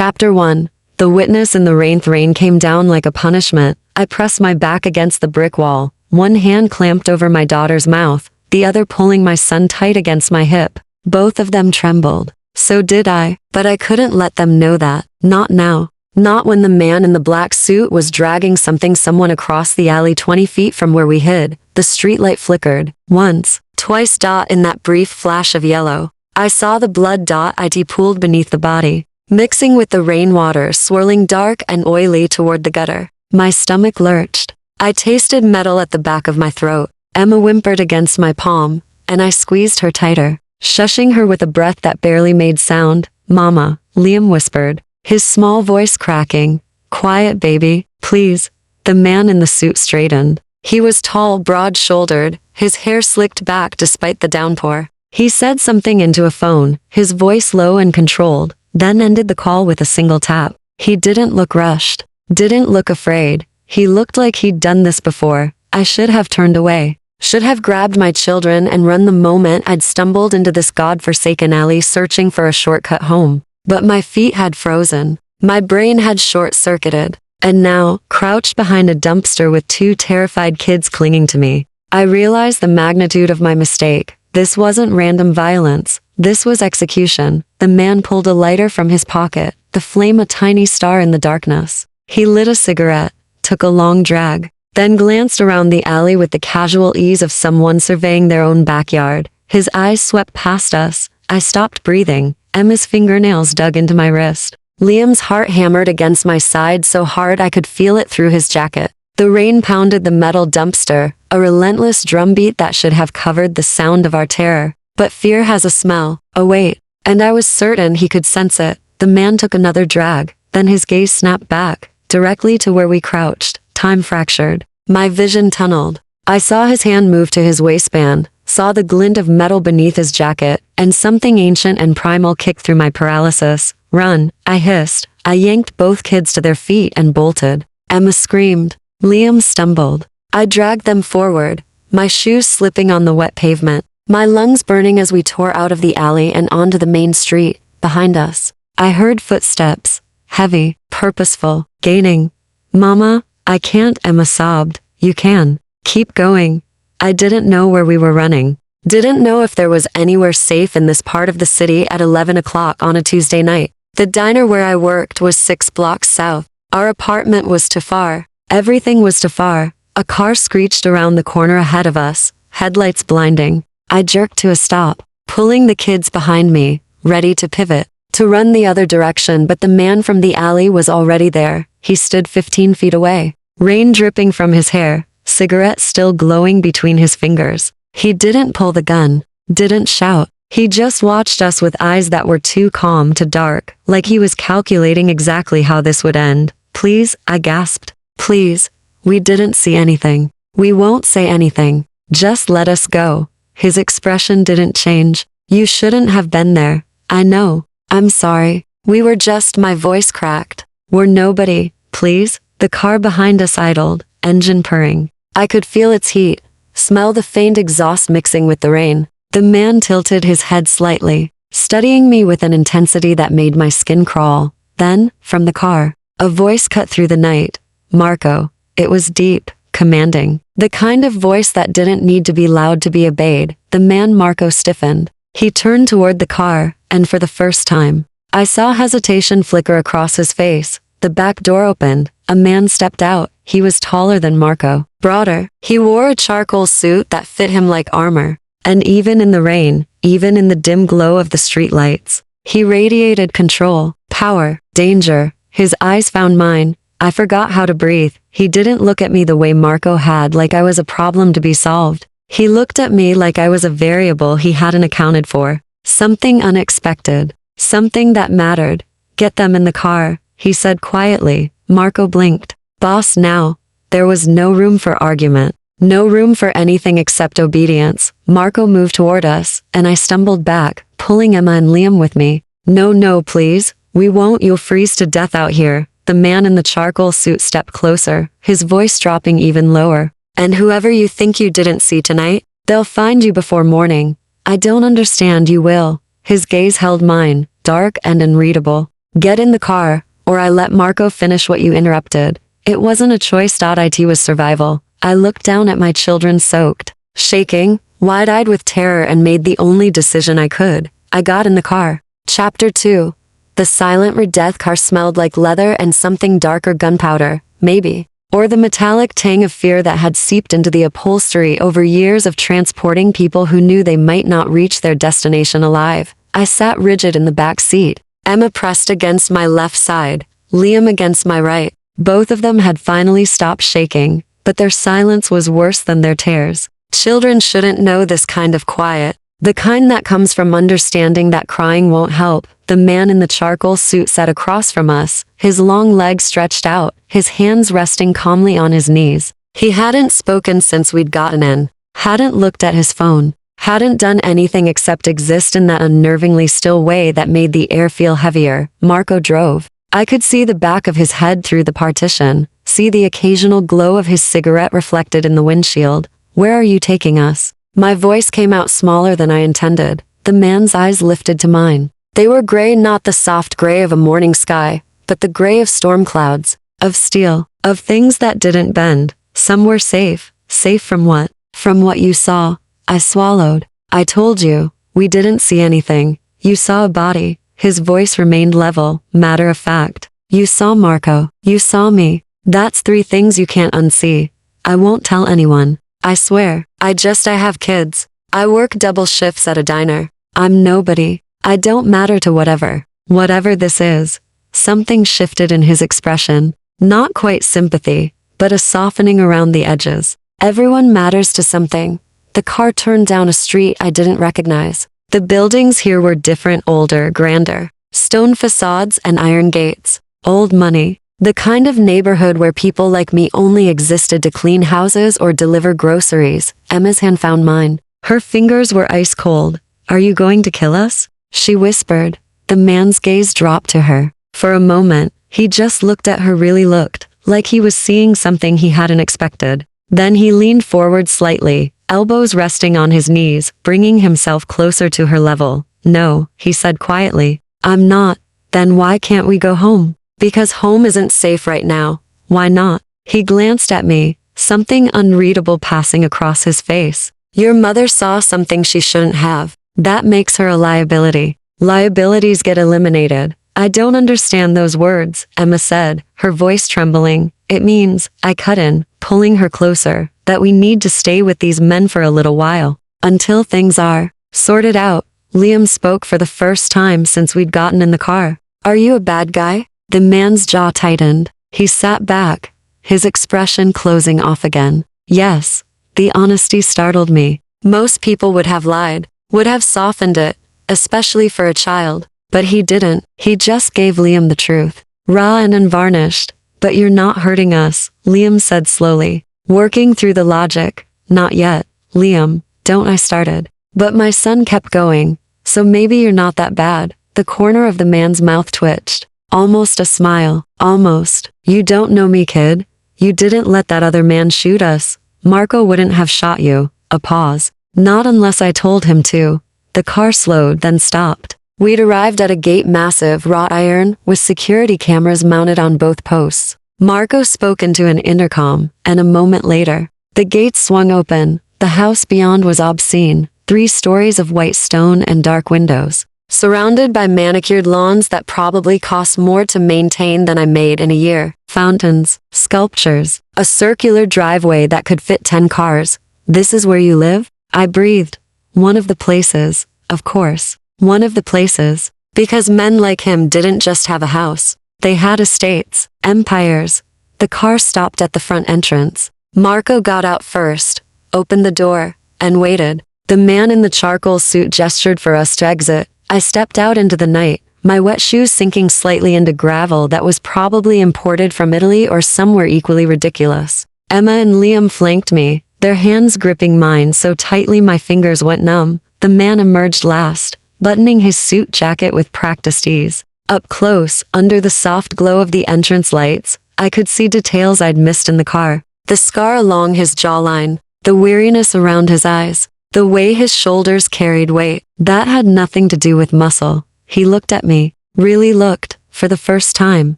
Chapter 1. The witness in the rain. Rain came down like a punishment. I pressed my back against the brick wall, one hand clamped over my daughter's mouth, the other pulling my son tight against my hip. Both of them trembled. So did I, but I couldn't let them know that. Not now. Not when the man in the black suit was dragging someone across the alley 20 feet from where we hid. The streetlight flickered. Once, twice. In that brief flash of yellow, I saw the blood. It pooled beneath the body, mixing with the rainwater, swirling dark and oily toward the gutter. My stomach lurched. I tasted metal at the back of my throat. Emma whimpered against my palm, and I squeezed her tighter, shushing her with a breath that barely made sound. "Mama," Liam whispered, his small voice cracking. "Quiet, baby, please." The man in the suit straightened. He was tall, broad-shouldered, his hair slicked back despite the downpour. He said something into a phone, his voice low and controlled, then ended the call with a single tap. He didn't look rushed, didn't look afraid. He looked like he'd done this before. I should have turned away. Should have grabbed my children and run the moment I'd stumbled into this godforsaken alley searching for a shortcut home. But my feet had frozen. My brain had short-circuited. And now, crouched behind a dumpster with two terrified kids clinging to me, I realized the magnitude of my mistake. This wasn't random violence. This was execution. The man pulled a lighter from his pocket, the flame a tiny star in the darkness. He lit a cigarette, took a long drag, then glanced around the alley with the casual ease of someone surveying their own backyard. His eyes swept past us. I stopped breathing. Emma's fingernails dug into my wrist. Liam's heart hammered against my side so hard I could feel it through his jacket. The rain pounded the metal dumpster, a relentless drumbeat that should have covered the sound of our terror. But fear has a smell, a weight, and I was certain he could sense it. The man took another drag, then his gaze snapped back, directly to where we crouched. Time fractured. My vision tunneled. I saw his hand move to his waistband, saw the glint of metal beneath his jacket, and something ancient and primal kicked through my paralysis. "Run," I hissed. I yanked both kids to their feet and bolted. Emma screamed. Liam stumbled. I dragged them forward, my shoes slipping on the wet pavement, my lungs burning as we tore out of the alley and onto the main street. Behind us, I heard footsteps, heavy, purposeful, gaining. "Mama, I can't," Emma sobbed. "You can. Keep going." I didn't know where we were running. Didn't know if there was anywhere safe in this part of the city at 11 o'clock on a Tuesday night. The diner where I worked was 6 blocks south. Our apartment was too far. Everything was too far. A car screeched around the corner ahead of us, headlights blinding. I jerked to a stop, pulling the kids behind me, ready to pivot, to run the other direction, but the man from the alley was already there. He stood 15 feet away, rain dripping from his hair, cigarette still glowing between his fingers. He didn't pull the gun, didn't shout. He just watched us with eyes that were too calm to dark, like he was calculating exactly how this would end. "Please," I gasped. "Please." "We didn't see anything. We won't say anything. Just let us go." His expression didn't change. "You shouldn't have been there. I know. I'm sorry. We were just," my voice cracked. "We're nobody. Please." The car behind us idled, engine purring. I could feel its heat, smell the faint exhaust mixing with the rain. The man tilted his head slightly, studying me with an intensity that made my skin crawl. Then, from the car, a voice cut through the night. "Marco." It was deep, commanding. The kind of voice that didn't need to be loud to be obeyed. The man Marco stiffened. He turned toward the car, and for the first time, I saw hesitation flicker across his face. The back door opened. A man stepped out. He was taller than Marco, broader. He wore a charcoal suit that fit him like armor. And even in the rain, even in the dim glow of the streetlights, he radiated control, power, danger. His eyes found mine. I forgot how to breathe. He didn't look at me the way Marco had, like I was a problem to be solved. He looked at me like I was a variable he hadn't accounted for. Something unexpected. Something that mattered. "Get them in the car," he said quietly. Marco blinked. "Boss, now." There was no room for argument. No room for anything except obedience. Marco moved toward us, and I stumbled back, pulling Emma and Liam with me. No, please. We won't. You'll freeze to death out here." The man in the charcoal suit stepped closer, his voice dropping even lower. "And whoever you think you didn't see tonight, they'll find you before morning. I don't understand." "You will." His gaze held mine, dark and unreadable. Get in the car, or I let Marco finish what you interrupted. It wasn't a choice. It was survival. I looked down at my children soaked, shaking, wide-eyed with terror and made the only decision I could. I got in the car. Chapter 2. The silent red death car smelled like leather and something darker, gunpowder, maybe. Or the metallic tang of fear that had seeped into the upholstery over years of transporting people who knew they might not reach their destination alive. I sat rigid in the back seat, Emma pressed against my left side, Liam against my right. Both of them had finally stopped shaking, but their silence was worse than their tears. Children shouldn't know this kind of quiet, the kind that comes from understanding that crying won't help. The man in the charcoal suit sat across from us, his long legs stretched out, his hands resting calmly on his knees. He hadn't spoken since we'd gotten in, hadn't looked at his phone, hadn't done anything except exist in that unnervingly still way that made the air feel heavier. Marco drove. I could see the back of his head through the partition, see the occasional glow of his cigarette reflected in the windshield. Where are you taking us? My voice came out smaller than I intended. The man's eyes lifted to mine. They were gray, not the soft gray of a morning sky, but the gray of storm clouds, of steel, of things that didn't bend. Some were safe. Safe from what? From what you saw. I swallowed. I told you. We didn't see anything. You saw a body. His voice remained level, matter of fact. You saw Marco. You saw me. That's 3 things you can't unsee. I won't tell anyone. I swear. I have kids. I work double shifts at a diner. I'm nobody. I don't matter to whatever this is. Something shifted in his expression. Not quite sympathy, but a softening around the edges. Everyone matters to something. The car turned down a street I didn't recognize. The buildings here were different, older, grander. Stone facades and iron gates. Old money. The kind of neighborhood where people like me only existed to clean houses or deliver groceries. Emma's hand found mine. Her fingers were ice cold. Are you going to kill us? She whispered. The man's gaze dropped to her. For a moment, he just looked at her, really looked, like he was seeing something he hadn't expected. Then he leaned forward slightly, elbows resting on his knees, bringing himself closer to her level. No, he said quietly. I'm not. Then why can't we go home? Because home isn't safe right now. Why not? He glanced at me, something unreadable passing across his face. Your mother saw something she shouldn't have. That makes her a liability. Liabilities get eliminated. I don't understand those words, Emma said, her voice trembling. It means, I cut in, pulling her closer, that we need to stay with these men for a little while. Until things are sorted out. Liam spoke for the first time since we'd gotten in the car. Are you a bad guy? The man's jaw tightened. He sat back, his expression closing off again. Yes. The honesty startled me. Most people would have lied, would have softened it, especially for a child. But he didn't. He just gave Liam the truth. Raw and unvarnished. But you're not hurting us, Liam said slowly, working through the logic. Not yet, Liam, don't. I started. But my son kept going. So maybe you're not that bad. The corner of the man's mouth twitched. Almost a smile. Almost. You don't know me, kid. You didn't let that other man shoot us. Marco wouldn't have shot you. A pause. Not unless I told him to. The car slowed, then stopped. We'd arrived at a gate, massive, wrought iron, with security cameras mounted on both posts. Marco spoke into an intercom, and a moment later, the gate swung open. The house beyond was obscene, 3 stories of white stone and dark windows, surrounded by manicured lawns that probably cost more to maintain than I made in a year. Fountains, sculptures, a circular driveway that could fit 10 cars. This is where you live? I breathed. One of the places, of course. One of the places. Because men like him didn't just have a house. They had estates, empires. The car stopped at the front entrance. Marco got out first, opened the door, and waited. The man in the charcoal suit gestured for us to exit. I stepped out into the night, my wet shoes sinking slightly into gravel that was probably imported from Italy or somewhere equally ridiculous. Emma and Liam flanked me, their hands gripping mine so tightly my fingers went numb. The man emerged last, buttoning his suit jacket with practiced ease. Up close, under the soft glow of the entrance lights, I could see details I'd missed in the car. The scar along his jawline, the weariness around his eyes, the way his shoulders carried weight. That had nothing to do with muscle. He looked at me, really looked, for the first time.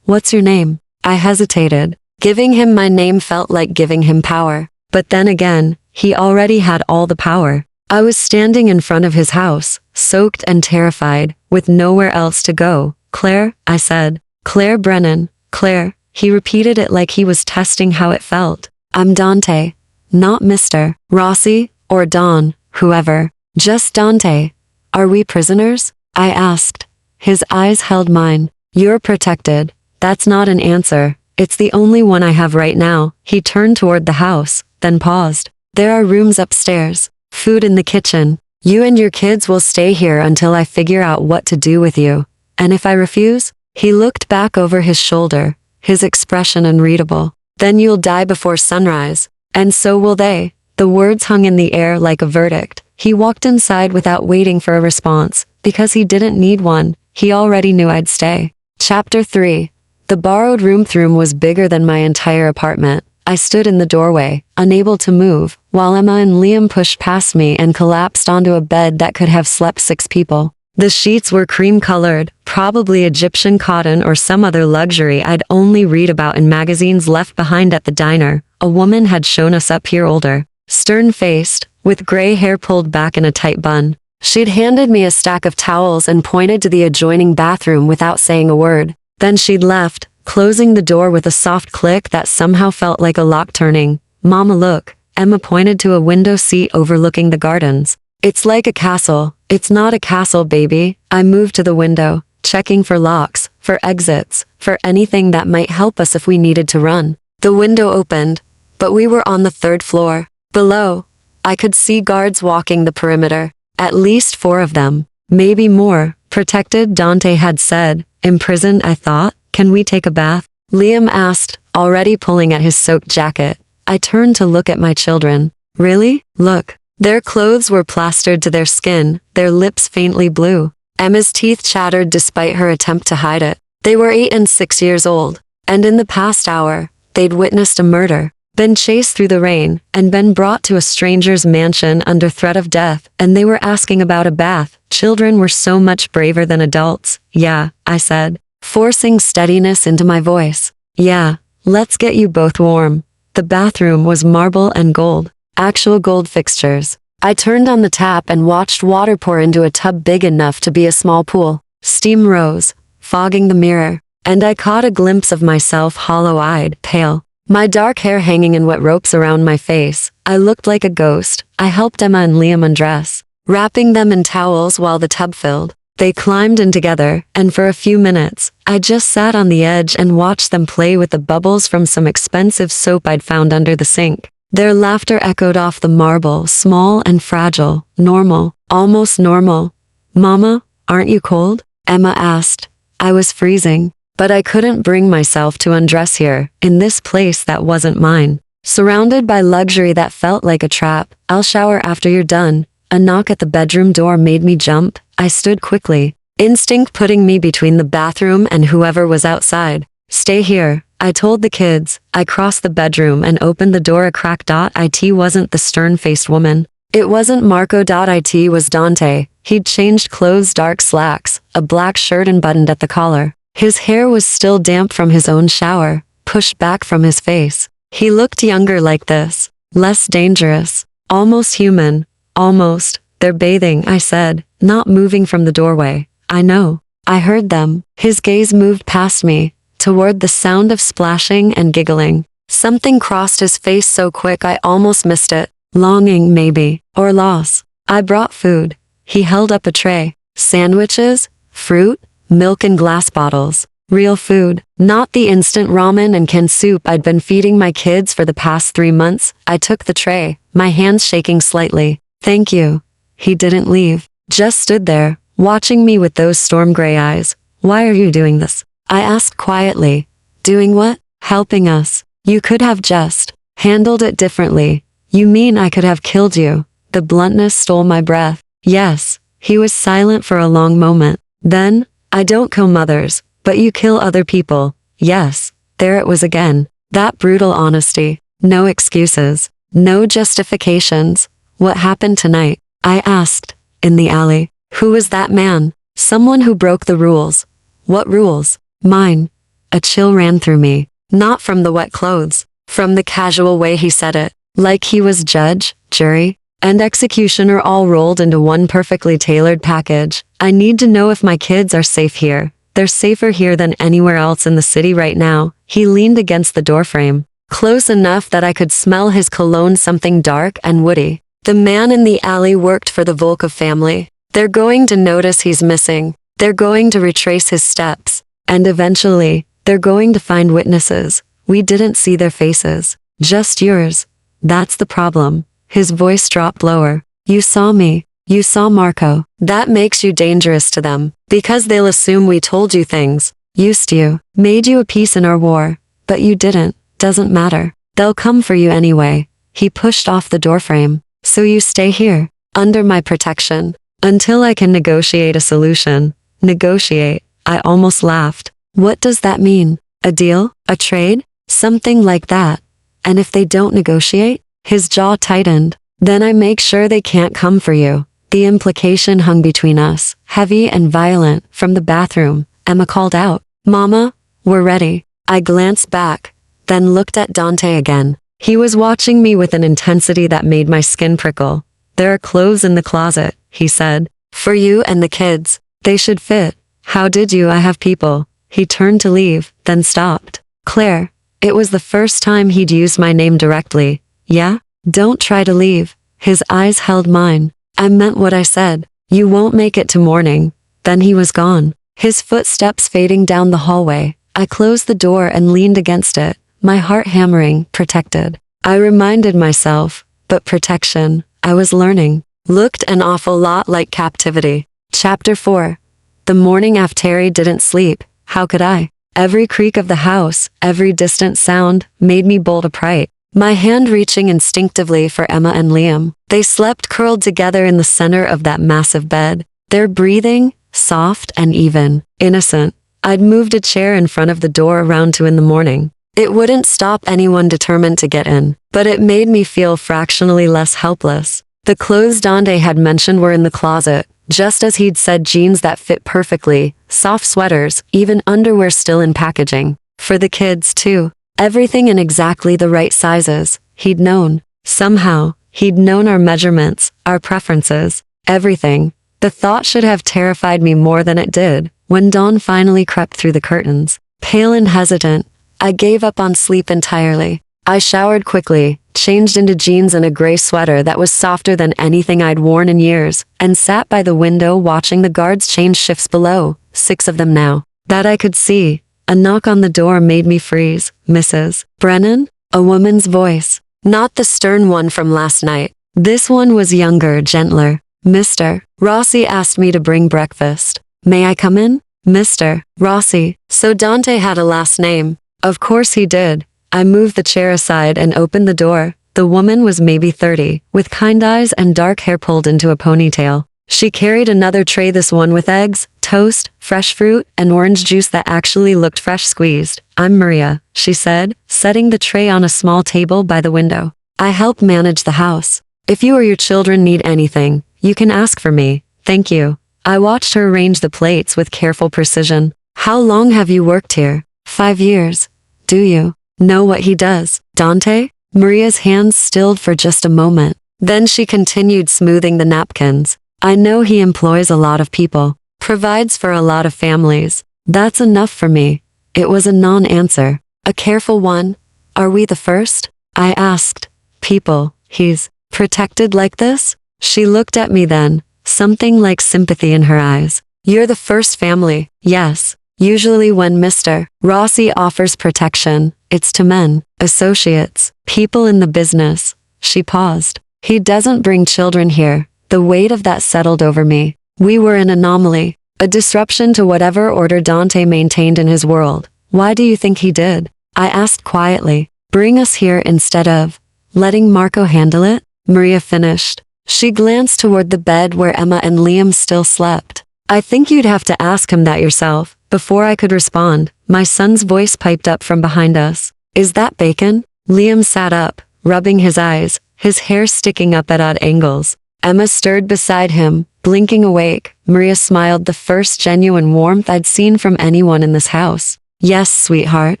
What's your name? I hesitated. Giving him my name felt like giving him power. But then again, he already had all the power. I was standing in front of his house, soaked and terrified, with nowhere else to go. Claire, I said. Claire Brennan. Claire. He repeated it like he was testing how it felt. I'm Dante. Not Mr. Rossi, or Don, whoever. Just Dante. Are we prisoners? I asked. His eyes held mine. You're protected. That's not an answer. It's the only one I have right now. He turned toward the house, then paused. There are rooms upstairs. Food in the kitchen. You and your kids will stay here until I figure out what to do with you. And if I refuse? He looked back over his shoulder, his expression unreadable. Then you'll die before sunrise. And so will they. The words hung in the air like a verdict. He walked inside without waiting for a response, because he didn't need one. He already knew I'd stay. Chapter 3. The borrowed room was bigger than my entire apartment. I stood in the doorway, unable to move, while Emma and Liam pushed past me and collapsed onto a bed that could have slept 6 people. The sheets were cream-colored, probably Egyptian cotton or some other luxury I'd only read about in magazines left behind at the diner. A woman had shown us up here older, stern-faced, with gray hair pulled back in a tight bun. She'd handed me a stack of towels and pointed to the adjoining bathroom without saying a word. Then she'd left, closing the door with a soft click that somehow felt like a lock turning. Mama, look. Emma pointed to a window seat overlooking the gardens. It's like a castle. It's not a castle, baby. I moved to the window, checking for locks, for exits, for anything that might help us if we needed to run. The window opened, but we were on the 3rd floor. Below, I could see guards walking the perimeter. At least 4 of them. Maybe more. Protected, Dante had said. Imprisoned, I thought. Can we take a bath? Liam asked, already pulling at his soaked jacket. I turned to look at my children. Really? Look. Their clothes were plastered to their skin, their lips faintly blue. Emma's teeth chattered despite her attempt to hide it. They were 8 and 6 years old, and in the past hour, they'd witnessed a murder, been chased through the rain, and been brought to a stranger's mansion under threat of death, and they were asking about a bath. Children were so much braver than adults. Yeah, I said, forcing steadiness into my voice. Yeah, let's get you both warm. The bathroom was marble and gold. Actual gold fixtures. I turned on the tap and watched water pour into a tub big enough to be a small pool. Steam rose, fogging the mirror, and I caught a glimpse of myself hollow-eyed, pale. My dark hair hanging in wet ropes around my face. I looked like a ghost. I helped Emma and Liam undress, wrapping them in towels while the tub filled. They climbed in together, and for a few minutes, I just sat on the edge and watched them play with the bubbles from some expensive soap I'd found under the sink. Their laughter echoed off the marble, small and fragile, normal, almost normal. Mama, aren't you cold? Emma asked. I was freezing, but I couldn't bring myself to undress here, in this place that wasn't mine. Surrounded by luxury that felt like a trap. I'll shower after you're done. A knock at the bedroom door made me jump. I stood quickly, instinct putting me between the bathroom and whoever was outside. Stay here, I told the kids. I crossed the bedroom and opened the door a crack. It wasn't the stern-faced woman. It wasn't Marco. It was Dante. He'd changed clothes, dark slacks, a black shirt unbuttoned at the collar. His hair was still damp from his own shower, pushed back from his face. He looked younger like this, less dangerous, almost human, almost. They're bathing, I said, not moving from the doorway. I know. I heard them. His gaze moved past me, toward the sound of splashing and giggling. Something crossed his face so quick I almost missed it. Longing, maybe, or loss. I brought food. He held up a tray. Sandwiches, fruit, milk and glass bottles. Real food, not the instant ramen and canned soup I'd been feeding my kids for the past 3 months. I took the tray, my hands shaking slightly. Thank you. He didn't leave, just stood there, watching me with those storm gray eyes. Why are you doing this? I asked quietly. Doing what? Helping us. You could have just handled it differently. You mean I could have killed you? The bluntness stole my breath. Yes. He was silent for a long moment. Then, I don't kill mothers, but you kill other people. Yes. There it was again. That brutal honesty. No excuses. No justifications. What happened tonight? I asked. In the alley. Who was that man? Someone who broke the rules. What rules? Mine. A chill ran through me. Not from the wet clothes. From the casual way he said it. Like he was judge, jury, and executioner all rolled into one perfectly tailored package. I need to know if my kids are safe here. They're safer here than anywhere else in the city right now. He leaned against the doorframe. Close enough that I could smell his cologne, something dark and woody. The man in the alley worked for the Volkov family. They're going to notice he's missing. They're going to retrace his steps. And eventually, they're going to find witnesses. We didn't see their faces. Just yours. That's the problem. His voice dropped lower. You saw me. You saw Marco. That makes you dangerous to them. Because they'll assume we told you things. Used you. Made you a piece in our war. But you didn't. Doesn't matter. They'll come for you anyway. He pushed off the doorframe. So you stay here. Under my protection. Until I can negotiate a solution. Negotiate. I almost laughed. What does that mean? A deal? A trade? Something like that. And if they don't negotiate? His jaw tightened. Then I make sure they can't come for you. The implication hung between us, heavy and violent. From the bathroom, Emma called out, Mama, we're ready. I glanced back, then looked at Dante again. He was watching me with an intensity that made my skin prickle. There are clothes in the closet, he said. For you and the kids. They should fit. How did you? I have people. He turned to leave, then stopped. Claire. It was the first time he'd used my name directly. Yeah? Don't try to leave. His eyes held mine. I meant what I said. You won't make it to morning. Then he was gone. His footsteps fading down the hallway. I closed the door and leaned against it, my heart hammering, protected. I reminded myself, but protection, I was learning, looked an awful lot like captivity. Chapter 4. The morning after didn't sleep. How could I? Every creak of the house, every distant sound, made me bolt upright. My hand reaching instinctively for Emma and Liam. They slept curled together in the center of that massive bed. Their breathing, soft and even, innocent. I'd moved a chair in front of the door around 2 in the morning. It wouldn't stop anyone determined to get in, but it made me feel fractionally less helpless. The clothes Dante had mentioned were in the closet, just as he'd said, jeans that fit perfectly, soft sweaters, even underwear still in packaging. For the kids, too. Everything in exactly the right sizes. He'd known. Somehow, he'd known our measurements, our preferences, everything. The thought should have terrified me more than it did. When dawn finally crept through the curtains, pale and hesitant, I gave up on sleep entirely. I showered quickly, changed into jeans and a gray sweater that was softer than anything I'd worn in years, and sat by the window watching the guards change shifts below, 6 of them now, that I could see. A knock on the door made me freeze. Mrs. Brennan? A woman's voice. Not the stern one from last night. This one was younger, gentler. Mr. Rossi asked me to bring breakfast. May I come in? Mr. Rossi. So Dante had a last name. Of course he did. I moved the chair aside and opened the door. The woman was maybe 30, with kind eyes and dark hair pulled into a ponytail. She carried another tray, this one with eggs, toast, fresh fruit, and orange juice that actually looked fresh squeezed. I'm Maria, she said, setting the tray on a small table by the window. I help manage the house. If you or your children need anything, you can ask for me. Thank you. I watched her arrange the plates with careful precision. How long have you worked here? 5 years. Do you know what he does, Dante? Maria's hands stilled for just a moment. Then she continued smoothing the napkins. I know he employs a lot of people, provides for a lot of families. That's enough for me. It was a non-answer. A careful one. Are we the first? I asked. People, he's protected like this? She looked at me then, something like sympathy in her eyes. You're the first family, yes. Usually when Mr. Rossi offers protection, it's to men, associates, people in the business. She paused. He doesn't bring children here. The weight of that settled over me. We were an anomaly, a disruption to whatever order Dante maintained in his world. Why do you think he did? I asked quietly. Bring us here instead of letting Marco handle it? Maria finished. She glanced toward the bed where Emma and Liam still slept. I think you'd have to ask him that yourself. Before I could respond, my son's voice piped up from behind us. Is that bacon? Liam sat up, rubbing his eyes, his hair sticking up at odd angles. Emma stirred beside him, blinking awake. Maria smiled, the first genuine warmth I'd seen from anyone in this house. Yes, sweetheart.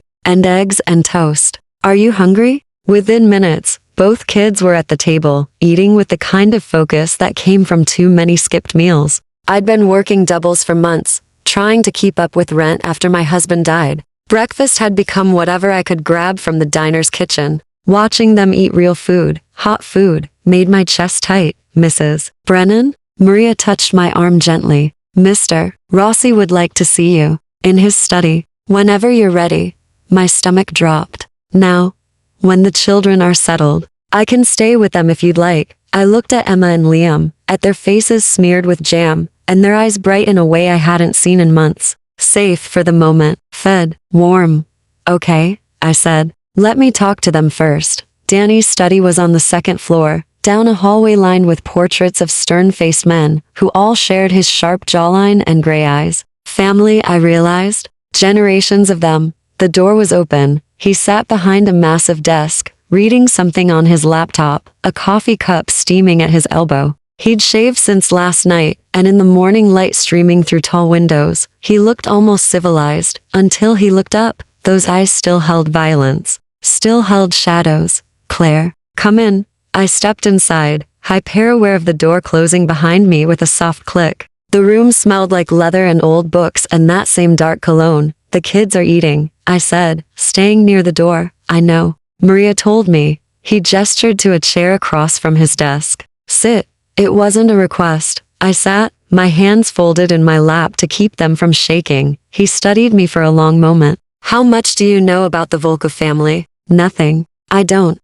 And eggs and toast. Are you hungry? Within minutes, both kids were at the table, eating with the kind of focus that came from too many skipped meals. I'd been working doubles for months, trying to keep up with rent after my husband died. Breakfast had become whatever I could grab from the diner's kitchen. Watching them eat real food, hot food, made my chest tight. Mrs. Brennan? Maria touched my arm gently. Mr. Rossi would like to see you. In his study. Whenever you're ready. My stomach dropped. Now, when the children are settled, I can stay with them if you'd like. I looked at Emma and Liam, at their faces smeared with jam, and their eyes bright in a way I hadn't seen in months. Safe for the moment, fed, warm. Okay, I said. Let me talk to them first. Danny's study was on the second floor, down a hallway lined with portraits of stern-faced men, who all shared his sharp jawline and gray eyes. Family, I realized. Generations of them. The door was open. He sat behind a massive desk, reading something on his laptop, a coffee cup steaming at his elbow. He'd shaved since last night, and in the morning light streaming through tall windows, he looked almost civilized, until he looked up. Those eyes still held violence, still held shadows. Claire, come in. I stepped inside, hyper-aware of the door closing behind me with a soft click. The room smelled like leather and old books and that same dark cologne. The kids are eating, I said, staying near the door. I know. Maria told me. He gestured to a chair across from his desk. Sit. It wasn't a request. I sat, my hands folded in my lap to keep them from shaking. He studied me for a long moment. How much do you know about the Volkov family? Nothing. I don't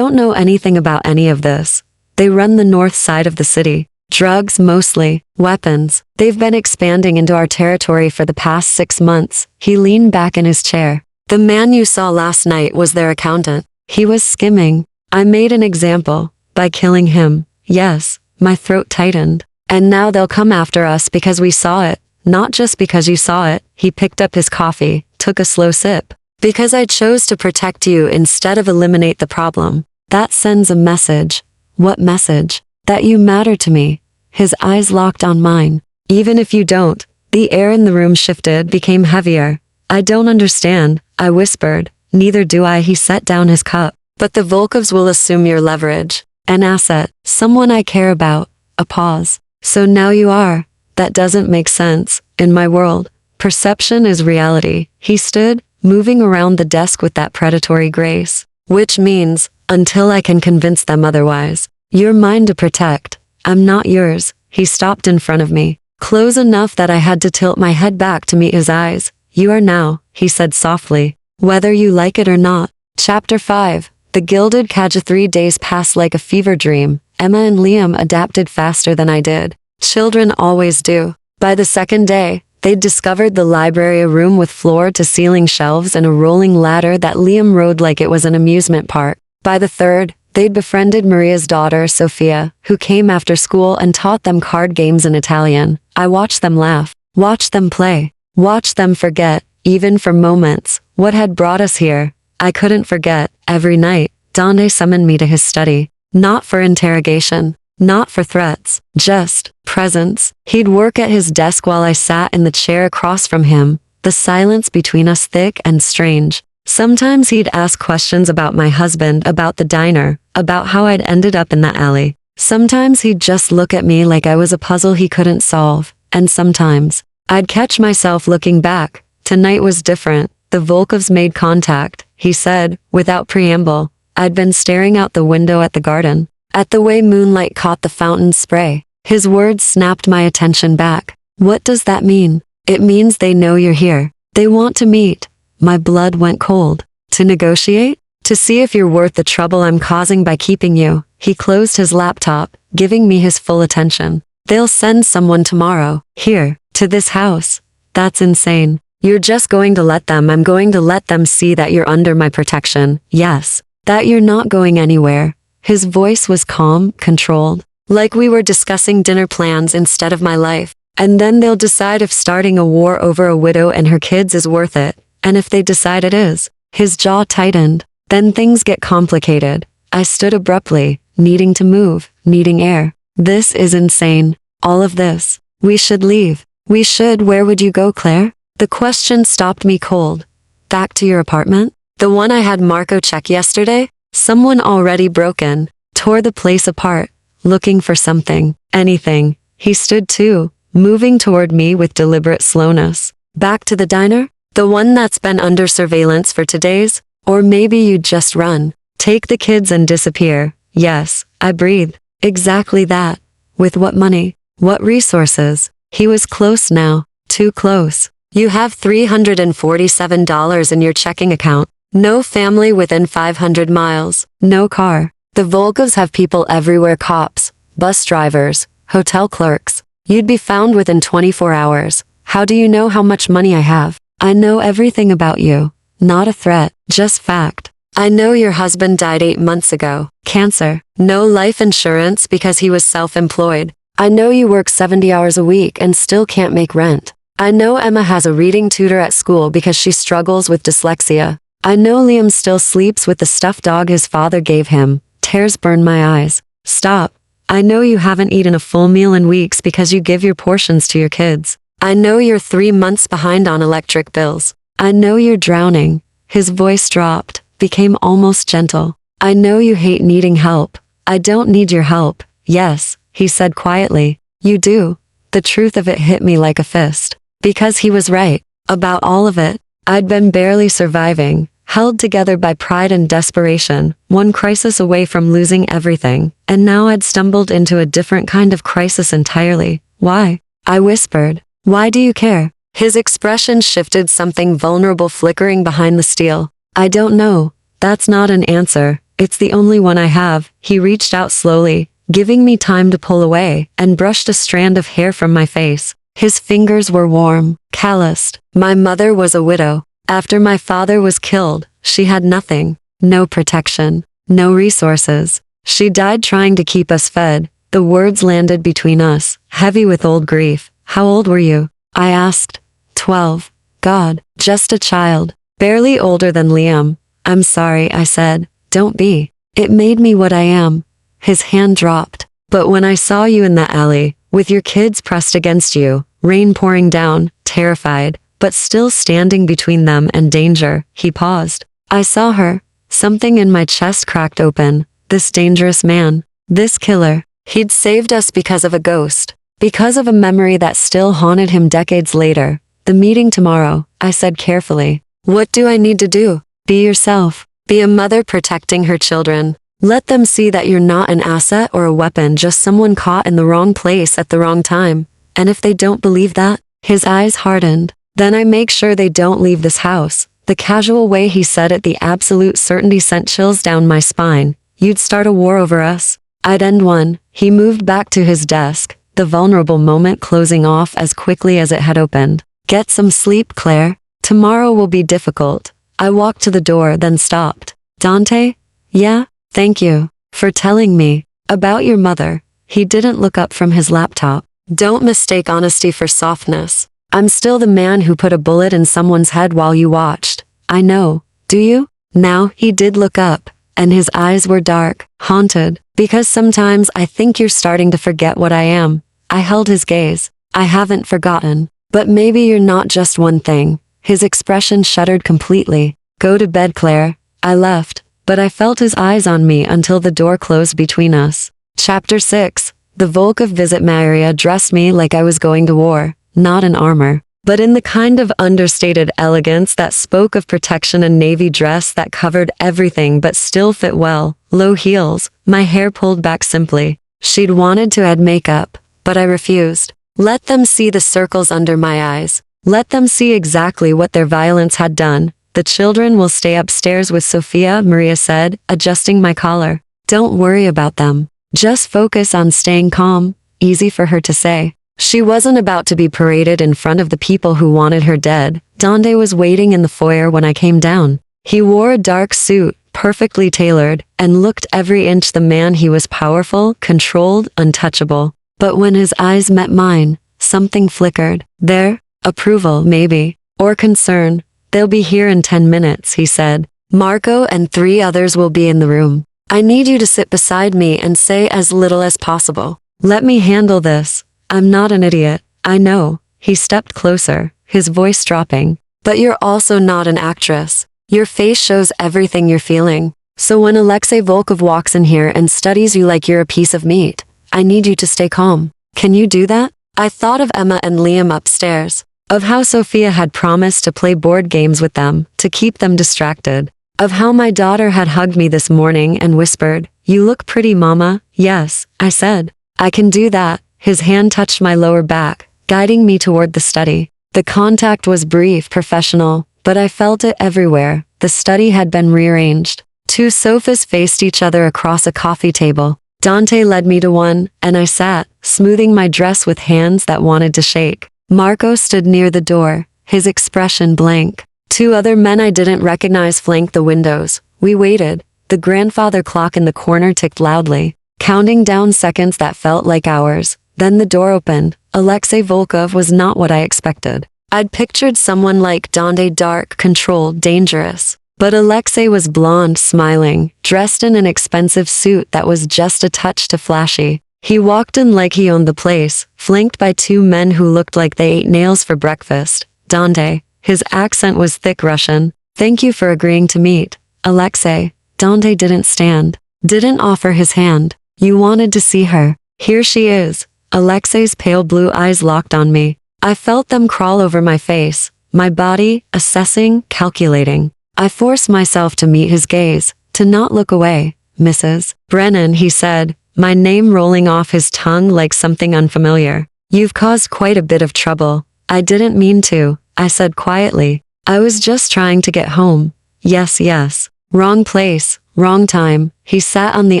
know anything about any of this. They run the north side of the city. Drugs mostly, weapons. They've been expanding into our territory for the past 6 months. He leaned back in his chair. The man you saw last night was their accountant. He was skimming. I made an example. By killing him. Yes, my throat tightened. And now they'll come after us because we saw it. Not just because you saw it. He picked up his coffee, took a slow sip. Because I chose to protect you instead of eliminate the problem. That sends a message. What message? That you matter to me. His eyes locked on mine. Even if you don't. The air in the room shifted, became heavier. I don't understand, I whispered. Neither do I. He set down his cup. But the Volkovs will assume your leverage. An asset. Someone I care about. A pause. So now you are. That doesn't make sense. In my world, perception is reality. He stood, moving around the desk with that predatory grace. Which means, until I can convince them otherwise. You're mine to protect. I'm not yours. He stopped in front of me, close enough that I had to tilt my head back to meet his eyes. You are now, he said softly, whether you like it or not. Chapter 5. The Gilded Cage. 3 days passed like a fever dream. Emma and Liam adapted faster than I did. Children always do. By the second day, they'd discovered the library, a room with floor-to-ceiling shelves and a rolling ladder that Liam rode like it was an amusement park. By the third, they'd befriended Maria's daughter, Sophia, who came after school and taught them card games in Italian. I watched them laugh, watched them play, watched them forget, even for moments, what had brought us here. I couldn't forget. Every night, Dante summoned me to his study. Not for interrogation, not for threats, just presence. He'd work at his desk while I sat in the chair across from him, the silence between us thick and strange. Sometimes he'd ask questions about my husband, about the diner, about how I'd ended up in the alley. Sometimes he'd just look at me like I was a puzzle he couldn't solve. And sometimes, I'd catch myself looking back. Tonight was different. The Volkovs made contact, he said, without preamble. I'd been staring out the window at the garden, at the way moonlight caught the fountain's spray. His words snapped my attention back. What does that mean? It means they know you're here. They want to meet. My blood went cold. To negotiate? To see if you're worth the trouble I'm causing by keeping you. He closed his laptop, giving me his full attention. They'll send someone tomorrow. Here. To this house. That's insane. You're just going to let them. I'm going to let them see that you're under my protection. Yes. That you're not going anywhere. His voice was calm, controlled. Like we were discussing dinner plans instead of my life. And then they'll decide if starting a war over a widow and her kids is worth it. And if they decide it is. His jaw tightened. Then things get complicated. I stood abruptly, needing to move, needing air. This is insane. All of this. We should leave. We should. Where would you go, Claire? The question stopped me cold. Back to your apartment? The one I had Marco check yesterday? Someone already broke in, tore the place apart, looking for something, anything. He stood too, moving toward me with deliberate slowness. Back to the diner? The one that's been under surveillance for 2 days? Or maybe you'd just run, take the kids and disappear. Yes, I breathed. Exactly that. With what money? What resources? He was close now, too close. You have $347 in your checking account. No family within 500 miles. No car. The Volkovs have people everywhere, cops, bus drivers, hotel clerks. You'd be found within 24 hours. How do you know how much money I have? I know everything about you. Not a threat, just fact. I know your husband died 8 months ago. Cancer. No life insurance because he was self-employed. I know you work 70 hours a week and still can't make rent. I know Emma has a reading tutor at school because she struggles with dyslexia. I know Liam still sleeps with the stuffed dog his father gave him. Tears burn my eyes. Stop. I know you haven't eaten a full meal in weeks because you give your portions to your kids. I know you're 3 months behind on electric bills. I know you're drowning. His voice dropped, became almost gentle. I know you hate needing help. I don't need your help. Yes, he said quietly. You do. The truth of it hit me like a fist. Because he was right. About all of it. I'd been barely surviving, held together by pride and desperation, one crisis away from losing everything, and now I'd stumbled into a different kind of crisis entirely. Why? I whispered. Why do you care? His expression shifted, something vulnerable flickering behind the steel. I don't know. That's not an answer. It's the only one I have. He reached out slowly, giving me time to pull away, and brushed a strand of hair from my face. His fingers were warm, calloused. My mother was a widow. After my father was killed, she had nothing. No protection. No resources. She died trying to keep us fed. The words landed between us, heavy with old grief. How old were you? I asked. 12. God, just a child. Barely older than Liam. I'm sorry, I said. Don't be. It made me what I am. His hand dropped. But when I saw you in the alley, with your kids pressed against you, rain pouring down, terrified, but still standing between them and danger, he paused. I saw her. Something in my chest cracked open. This dangerous man. This killer. He'd saved us because of a ghost. Because of a memory that still haunted him decades later. The meeting tomorrow, I said carefully. What do I need to do? Be yourself. Be a mother protecting her children. Let them see that you're not an asset or a weapon, just someone caught in the wrong place at the wrong time. And if they don't believe that, his eyes hardened. Then I make sure they don't leave this house. The casual way he said it, the absolute certainty, sent chills down my spine. You'd start a war over us. I'd end one. He moved back to his desk, the vulnerable moment closing off as quickly as it had opened. Get some sleep, Claire. Tomorrow will be difficult. I walked to the door, then stopped. Dante? Yeah? Thank you for telling me about your mother. He didn't look up from his laptop. Don't mistake honesty for softness. I'm still the man who put a bullet in someone's head while you watched. I know. Do you? Now, he did look up, and his eyes were dark, haunted, because sometimes I think you're starting to forget what I am. I held his gaze. I haven't forgotten. But maybe you're not just one thing. His expression shuddered completely. Go to bed, Claire. I left, but I felt his eyes on me until the door closed between us. Chapter 6. The Volkov visit. Maria dressed me like I was going to war, not in armor, but in the kind of understated elegance that spoke of protection, a navy dress that covered everything but still fit well, low heels, my hair pulled back simply. She'd wanted to add makeup, but I refused. Let them see the circles under my eyes. Let them see exactly what their violence had done. The children will stay upstairs with Sophia, Maria said, adjusting my collar. Don't worry about them. Just focus on staying calm. Easy for her to say. She wasn't about to be paraded in front of the people who wanted her dead. Dante was waiting in the foyer when I came down. He wore a dark suit, perfectly tailored, and looked every inch the man he was. Powerful, controlled, untouchable. But when his eyes met mine, something flickered. There? Approval, maybe. Or concern. They'll be here in 10 minutes, he said. Marco and 3 others will be in the room. I need you to sit beside me and say as little as possible. Let me handle this. I'm not an idiot. I know. He stepped closer, his voice dropping. But you're also not an actress. Your face shows everything you're feeling. So when Alexei Volkov walks in here and studies you like you're a piece of meat, I need you to stay calm. Can you do that? I thought of Emma and Liam upstairs, of how Sophia had promised to play board games with them, to keep them distracted, of how my daughter had hugged me this morning and whispered, "You look pretty, Mama." Yes, I said. I can do that. His hand touched my lower back, guiding me toward the study. The contact was brief, professional, but I felt it everywhere. The study had been rearranged. Two sofas faced each other across a coffee table. Dante led me to one, and I sat, smoothing my dress with hands that wanted to shake. Marco stood near the door, his expression blank. Two other men I didn't recognize flanked the windows. We waited. The grandfather clock in the corner ticked loudly, counting down seconds that felt like hours. Then the door opened. Alexei Volkov was not what I expected. I'd pictured someone like Dante, dark, controlled, dangerous. But Alexei was blonde, smiling, dressed in an expensive suit that was just a touch too flashy. He walked in like he owned the place, flanked by two men who looked like they ate nails for breakfast. Dante. His accent was thick Russian. "Thank you for agreeing to meet, Alexei." Dante didn't stand, didn't offer his hand. "You wanted to see her. Here she is." Alexei's pale blue eyes locked on me. I felt them crawl over my face, my body, assessing, calculating. I forced myself to meet his gaze, to not look away. "Mrs. Brennan," he said, my name rolling off his tongue like something unfamiliar. "You've caused quite a bit of trouble." "I didn't mean to," I said quietly. "I was just trying to get home." Yes. Wrong place, wrong time." He sat on the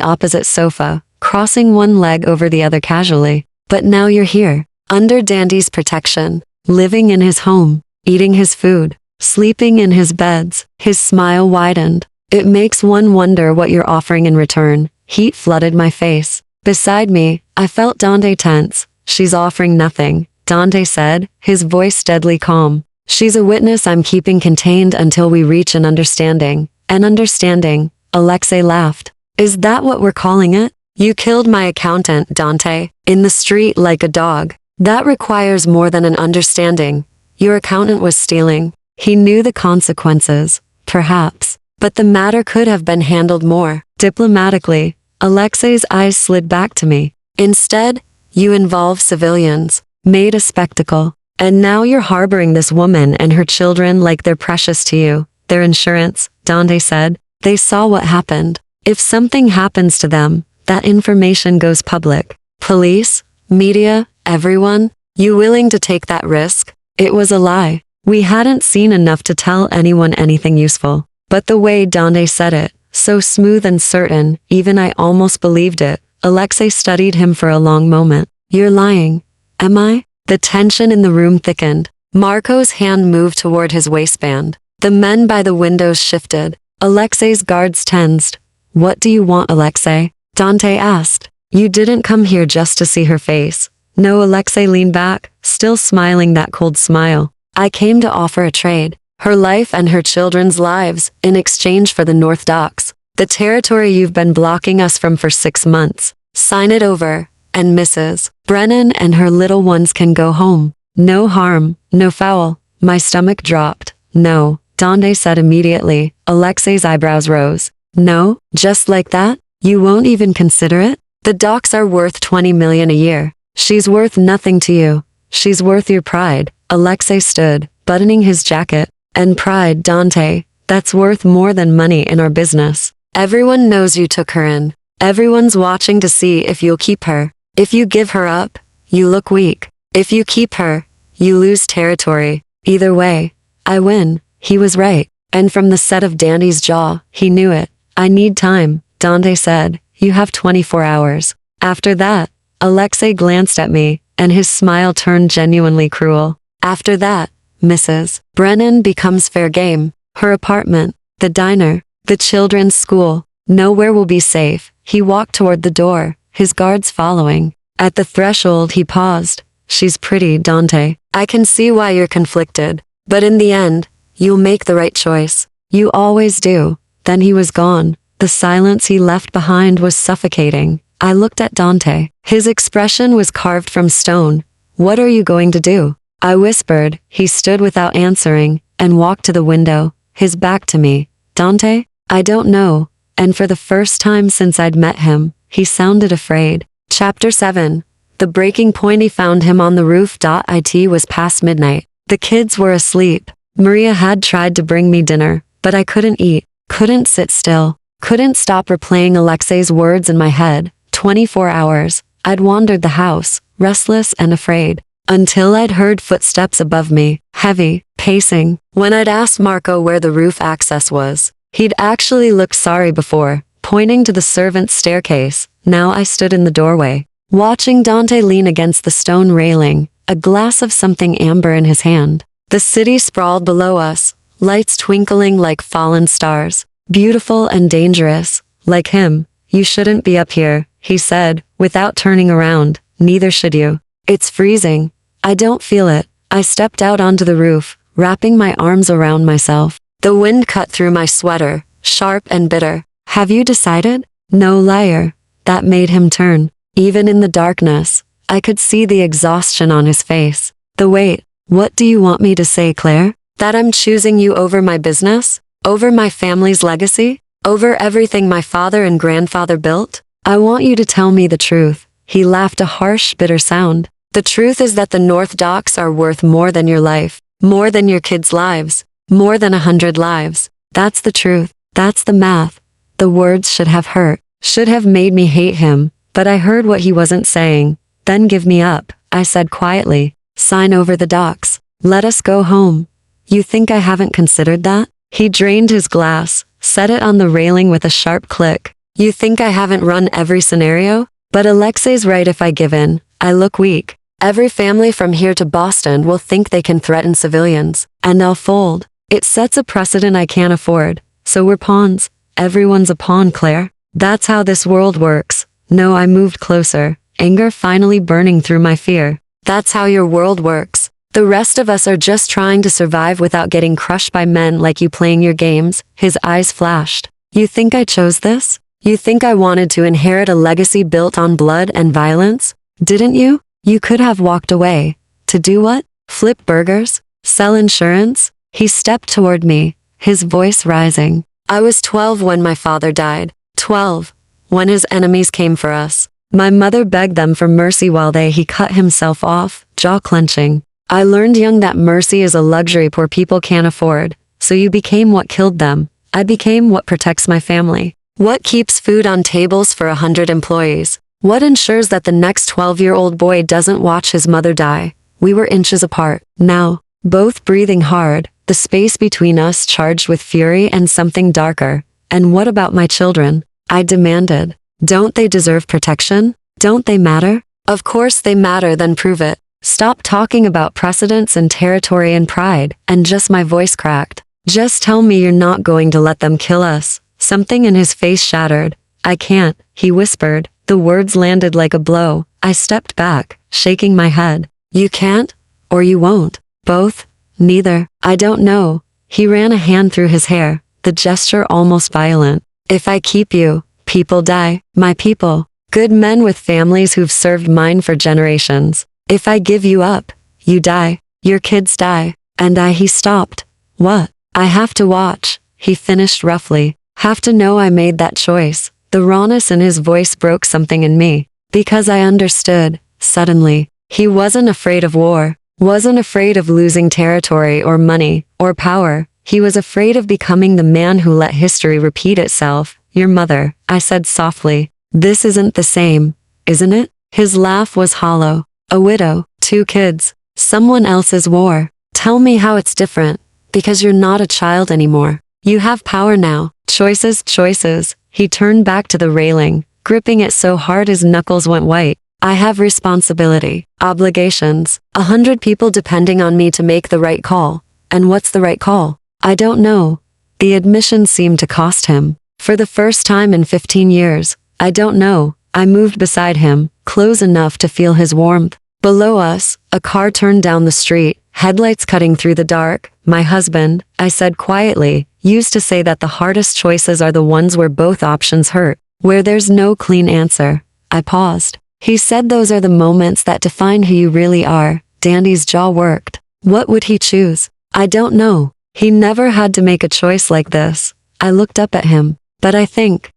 opposite sofa, crossing one leg over the other casually. "But now you're here, under Dandy's protection, living in his home, eating his food, sleeping in his beds." His smile widened. "It makes one wonder what you're offering in return." Heat flooded my face. Beside me, I felt Dante tense. "She's offering nothing," Dante said, his voice deadly calm. "She's a witness I'm keeping contained until we reach an understanding." "An understanding?" Alexei laughed. "Is that what we're calling it? You killed my accountant, Dante, in the street like a dog. That requires more than an understanding. Your accountant was stealing. He knew the consequences, perhaps, but the matter could have been handled more diplomatically." Alexei's eyes slid back to me. "Instead, you involve civilians, made a spectacle, and now you're harboring this woman and her children like they're precious to you. Their insurance," Dante said. "They saw what happened. If something happens to them, that information goes public. Police, media, everyone. You willing to take that risk?" It was a lie. We hadn't seen enough to tell anyone anything useful. But the way Dante said it, so smooth and certain, even I almost believed it. Alexei studied him for a long moment. "You're lying." "Am I?" The tension in the room thickened. Marco's hand moved toward his waistband. The men by the windows shifted. Alexei's guards tensed. "What do you want, Alexei?" Dante asked. "You didn't come here just to see her face." "No." Alexei leaned back, still smiling that cold smile. "I came to offer a trade. Her life and her children's lives, in exchange for the North Docks. The territory you've been blocking us from for 6 months. Sign it over, and Mrs. Brennan and her little ones can go home. No harm, no foul." My stomach dropped. "No," Dante said immediately. Alexei's eyebrows rose. "No, just like that? You won't even consider it? The docks are worth 20 million a year. She's worth nothing to you. She's worth your pride." Alexei stood, buttoning his jacket. "And pride, Dante, that's worth more than money in our business. Everyone knows you took her in. Everyone's watching to see if you'll keep her. If you give her up, you look weak. If you keep her, you lose territory. Either way, I win." He was right. And from the set of Dandy's jaw, he knew it. "I need time," Dante said. "You have 24 hours. After that," Alexei glanced at me, and his smile turned genuinely cruel. "After that, Mrs. Brennan becomes fair game. Her apartment, the diner, the children's school. Nowhere will be safe." He walked toward the door, his guards following. At the threshold he paused. "She's pretty, Dante. I can see why you're conflicted. But in the end, you'll make the right choice. You always do." Then he was gone. The silence he left behind was suffocating. I looked at Dante. His expression was carved from stone. What are you going to do? I whispered. He stood without answering and walked to the window, his back to me. Dante? I don't know. And for the first time since I'd met him, he sounded afraid. Chapter 7. The breaking point. He found him on the roof. It was past midnight. The kids were asleep. Maria had tried to bring me dinner, but I couldn't eat, couldn't sit still, couldn't stop replaying Alexei's words in my head. 24 hours. I'd wandered the house, restless and afraid, until I'd heard footsteps above me, heavy, pacing. When I'd asked Marco where the roof access was, he'd actually looked sorry before, pointing to the servants' staircase. Now I stood in the doorway, watching Dante lean against the stone railing, a glass of something amber in his hand. The city sprawled below us, lights twinkling like fallen stars, beautiful and dangerous, like him. You shouldn't be up here, he said, without turning around. Neither should you. It's freezing. I don't feel it. I stepped out onto the roof, wrapping my arms around myself. The wind cut through my sweater, sharp and bitter. Have you decided? No, liar. That made him turn. Even in the darkness, I could see the exhaustion on his face. The weight. What do you want me to say, Claire? That I'm choosing you over my business? Over my family's legacy? Over everything my father and grandfather built? I want you to tell me the truth. He laughed, a harsh, bitter sound. The truth is that the North Docks are worth more than your life, more than your kids' lives, more than 100 lives. That's the truth. That's the math. The words should have hurt, should have made me hate him, but I heard what he wasn't saying. Then give me up, I said quietly. Sign over the docks. Let us go home. You think I haven't considered that? He drained his glass, set it on the railing with a sharp click. You think I haven't run every scenario? But Alexei's right. If I give in, I look weak. Every family from here to Boston will think they can threaten civilians, and I'll fold. It sets a precedent I can't afford. So we're pawns. Everyone's a pawn, Claire. That's how this world works. No, I moved closer, anger finally burning through my fear. That's how your world works. The rest of us are just trying to survive without getting crushed by men like you playing your games. His eyes flashed. You think I chose this? You think I wanted to inherit a legacy built on blood and violence? Didn't you? You could have walked away. To do what? Flip burgers? Sell insurance? He stepped toward me, his voice rising. I was 12 when my father died. 12. When his enemies came for us. My mother begged them for mercy while he cut himself off, jaw clenching. I learned young that mercy is a luxury poor people can't afford. So you became what killed them. I became what protects my family. What keeps food on tables for 100 employees? What ensures that the next 12-year-old boy doesn't watch his mother die? We were inches apart, now, both breathing hard, the space between us charged with fury and something darker. And what about my children? I demanded. Don't they deserve protection? Don't they matter? Of course they matter, then prove it. Stop talking about precedents and territory and pride, and just my voice cracked. Just tell me you're not going to let them kill us. Something in his face shattered. I can't, he whispered. The words landed like a blow. I stepped back, shaking my head. You can't? Or you won't? Both? Neither. I don't know. He ran a hand through his hair, the gesture almost violent. If I keep you, people die. My people. Good men with families who've served mine for generations. If I give you up, you die. Your kids die. And he stopped. What? I have to watch, he finished roughly. Have to know I made that choice. The rawness in his voice broke something in me. Because I understood, suddenly. He wasn't afraid of war. Wasn't afraid of losing territory or money or power. He was afraid of becoming the man who let history repeat itself. Your mother, I said softly. This isn't the same, isn't it? His laugh was hollow. A widow, 2 kids, someone else's war. Tell me how it's different. Because you're not a child anymore. You have power now. Choices, choices. He turned back to the railing, gripping it so hard his knuckles went white. I have responsibility, obligations, 100 people depending on me to make the right call. And what's the right call? I don't know. The admission seemed to cost him. For the first time in 15 years, I don't know. I moved beside him, close enough to feel his warmth. Below us, a car turned down the street, headlights cutting through the dark. My husband, I said quietly, used to say that the hardest choices are the ones where both options hurt, where there's no clean answer. I paused. He said those are the moments that define who you really are. Dandy's jaw worked. What would he choose? I don't know. He never had to make a choice like this. I looked up at him. But I think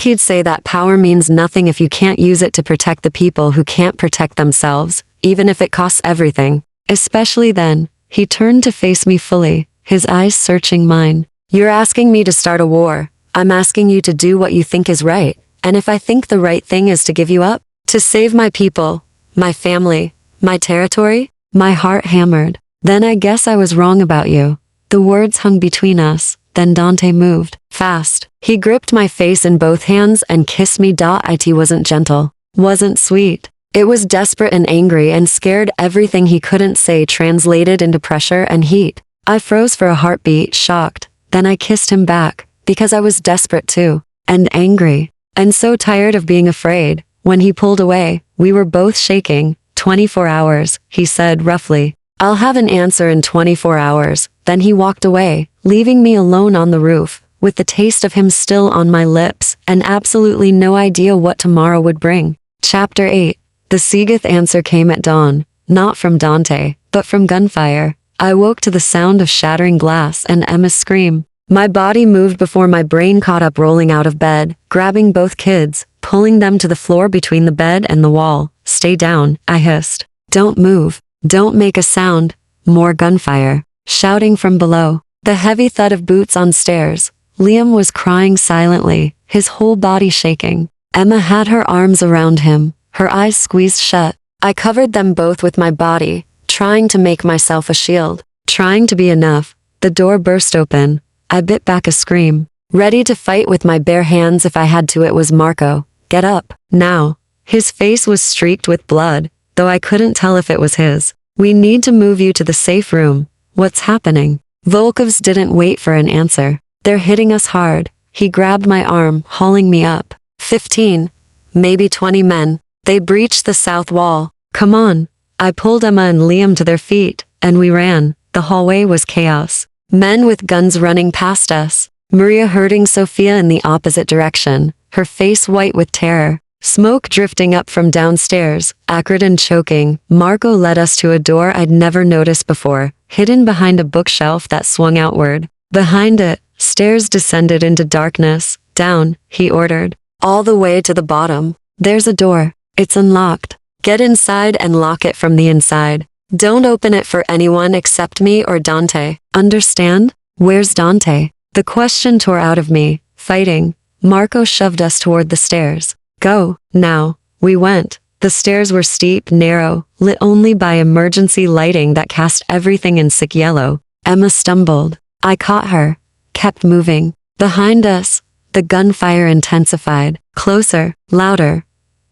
he'd say that power means nothing if you can't use it to protect the people who can't protect themselves, even if it costs everything. Especially then. He turned to face me fully, his eyes searching mine. You're asking me to start a war. I'm asking you to do what you think is right. And if I think the right thing is to give you up, to save my people, my family, my territory, my heart hammered. Then I guess I was wrong about you. The words hung between us. Then Dante moved. Fast. He gripped my face in both hands and kissed me. It wasn't gentle. Wasn't sweet. It was desperate and angry and scared. Everything he couldn't say translated into pressure and heat. I froze for a heartbeat, shocked. Then I kissed him back, because I was desperate too. And angry. And so tired of being afraid. When he pulled away, we were both shaking. 24 hours, he said roughly. I'll have an answer in 24 hours. Then he walked away, leaving me alone on the roof, with the taste of him still on my lips, and absolutely no idea what tomorrow would bring. Chapter 8. The Seagoth answer came at dawn, not from Dante, but from gunfire. I woke to the sound of shattering glass and Emma's scream. My body moved before my brain caught up, rolling out of bed, grabbing both kids, pulling them to the floor between the bed and the wall. Stay down, I hissed. Don't move. Don't make a sound. More gunfire. Shouting from below. The heavy thud of boots on stairs. Liam was crying silently, his whole body shaking. Emma had her arms around him, her eyes squeezed shut. I covered them both with my body, trying to make myself a shield, trying to be enough. The door burst open. I bit back a scream, ready to fight with my bare hands if I had to. It was Marco. Get up, now. His face was streaked with blood, though I couldn't tell if it was his. We need to move you to the safe room. What's happening? Volkovs didn't wait for an answer. They're hitting us hard. He grabbed my arm, hauling me up. 15, maybe 20 men. They breached the south wall. Come on. I pulled Emma and Liam to their feet, and we ran. The hallway was chaos. Men with guns running past us. Maria herding Sophia in the opposite direction, her face white with terror. Smoke drifting up from downstairs, acrid and choking. Marco led us to a door I'd never noticed before, hidden behind a bookshelf that swung outward. Behind it, stairs descended into darkness. Down, he ordered. All the way to the bottom. There's a door. It's unlocked. Get inside and lock it from the inside. Don't open it for anyone except me or Dante. Understand? Where's Dante? The question tore out of me. Fighting. Marco shoved us toward the stairs. Go, now. We went. The stairs were steep, narrow, lit only by emergency lighting that cast everything in sick yellow. Emma stumbled. I caught her. Kept moving. Behind us, the gunfire intensified. Closer, louder.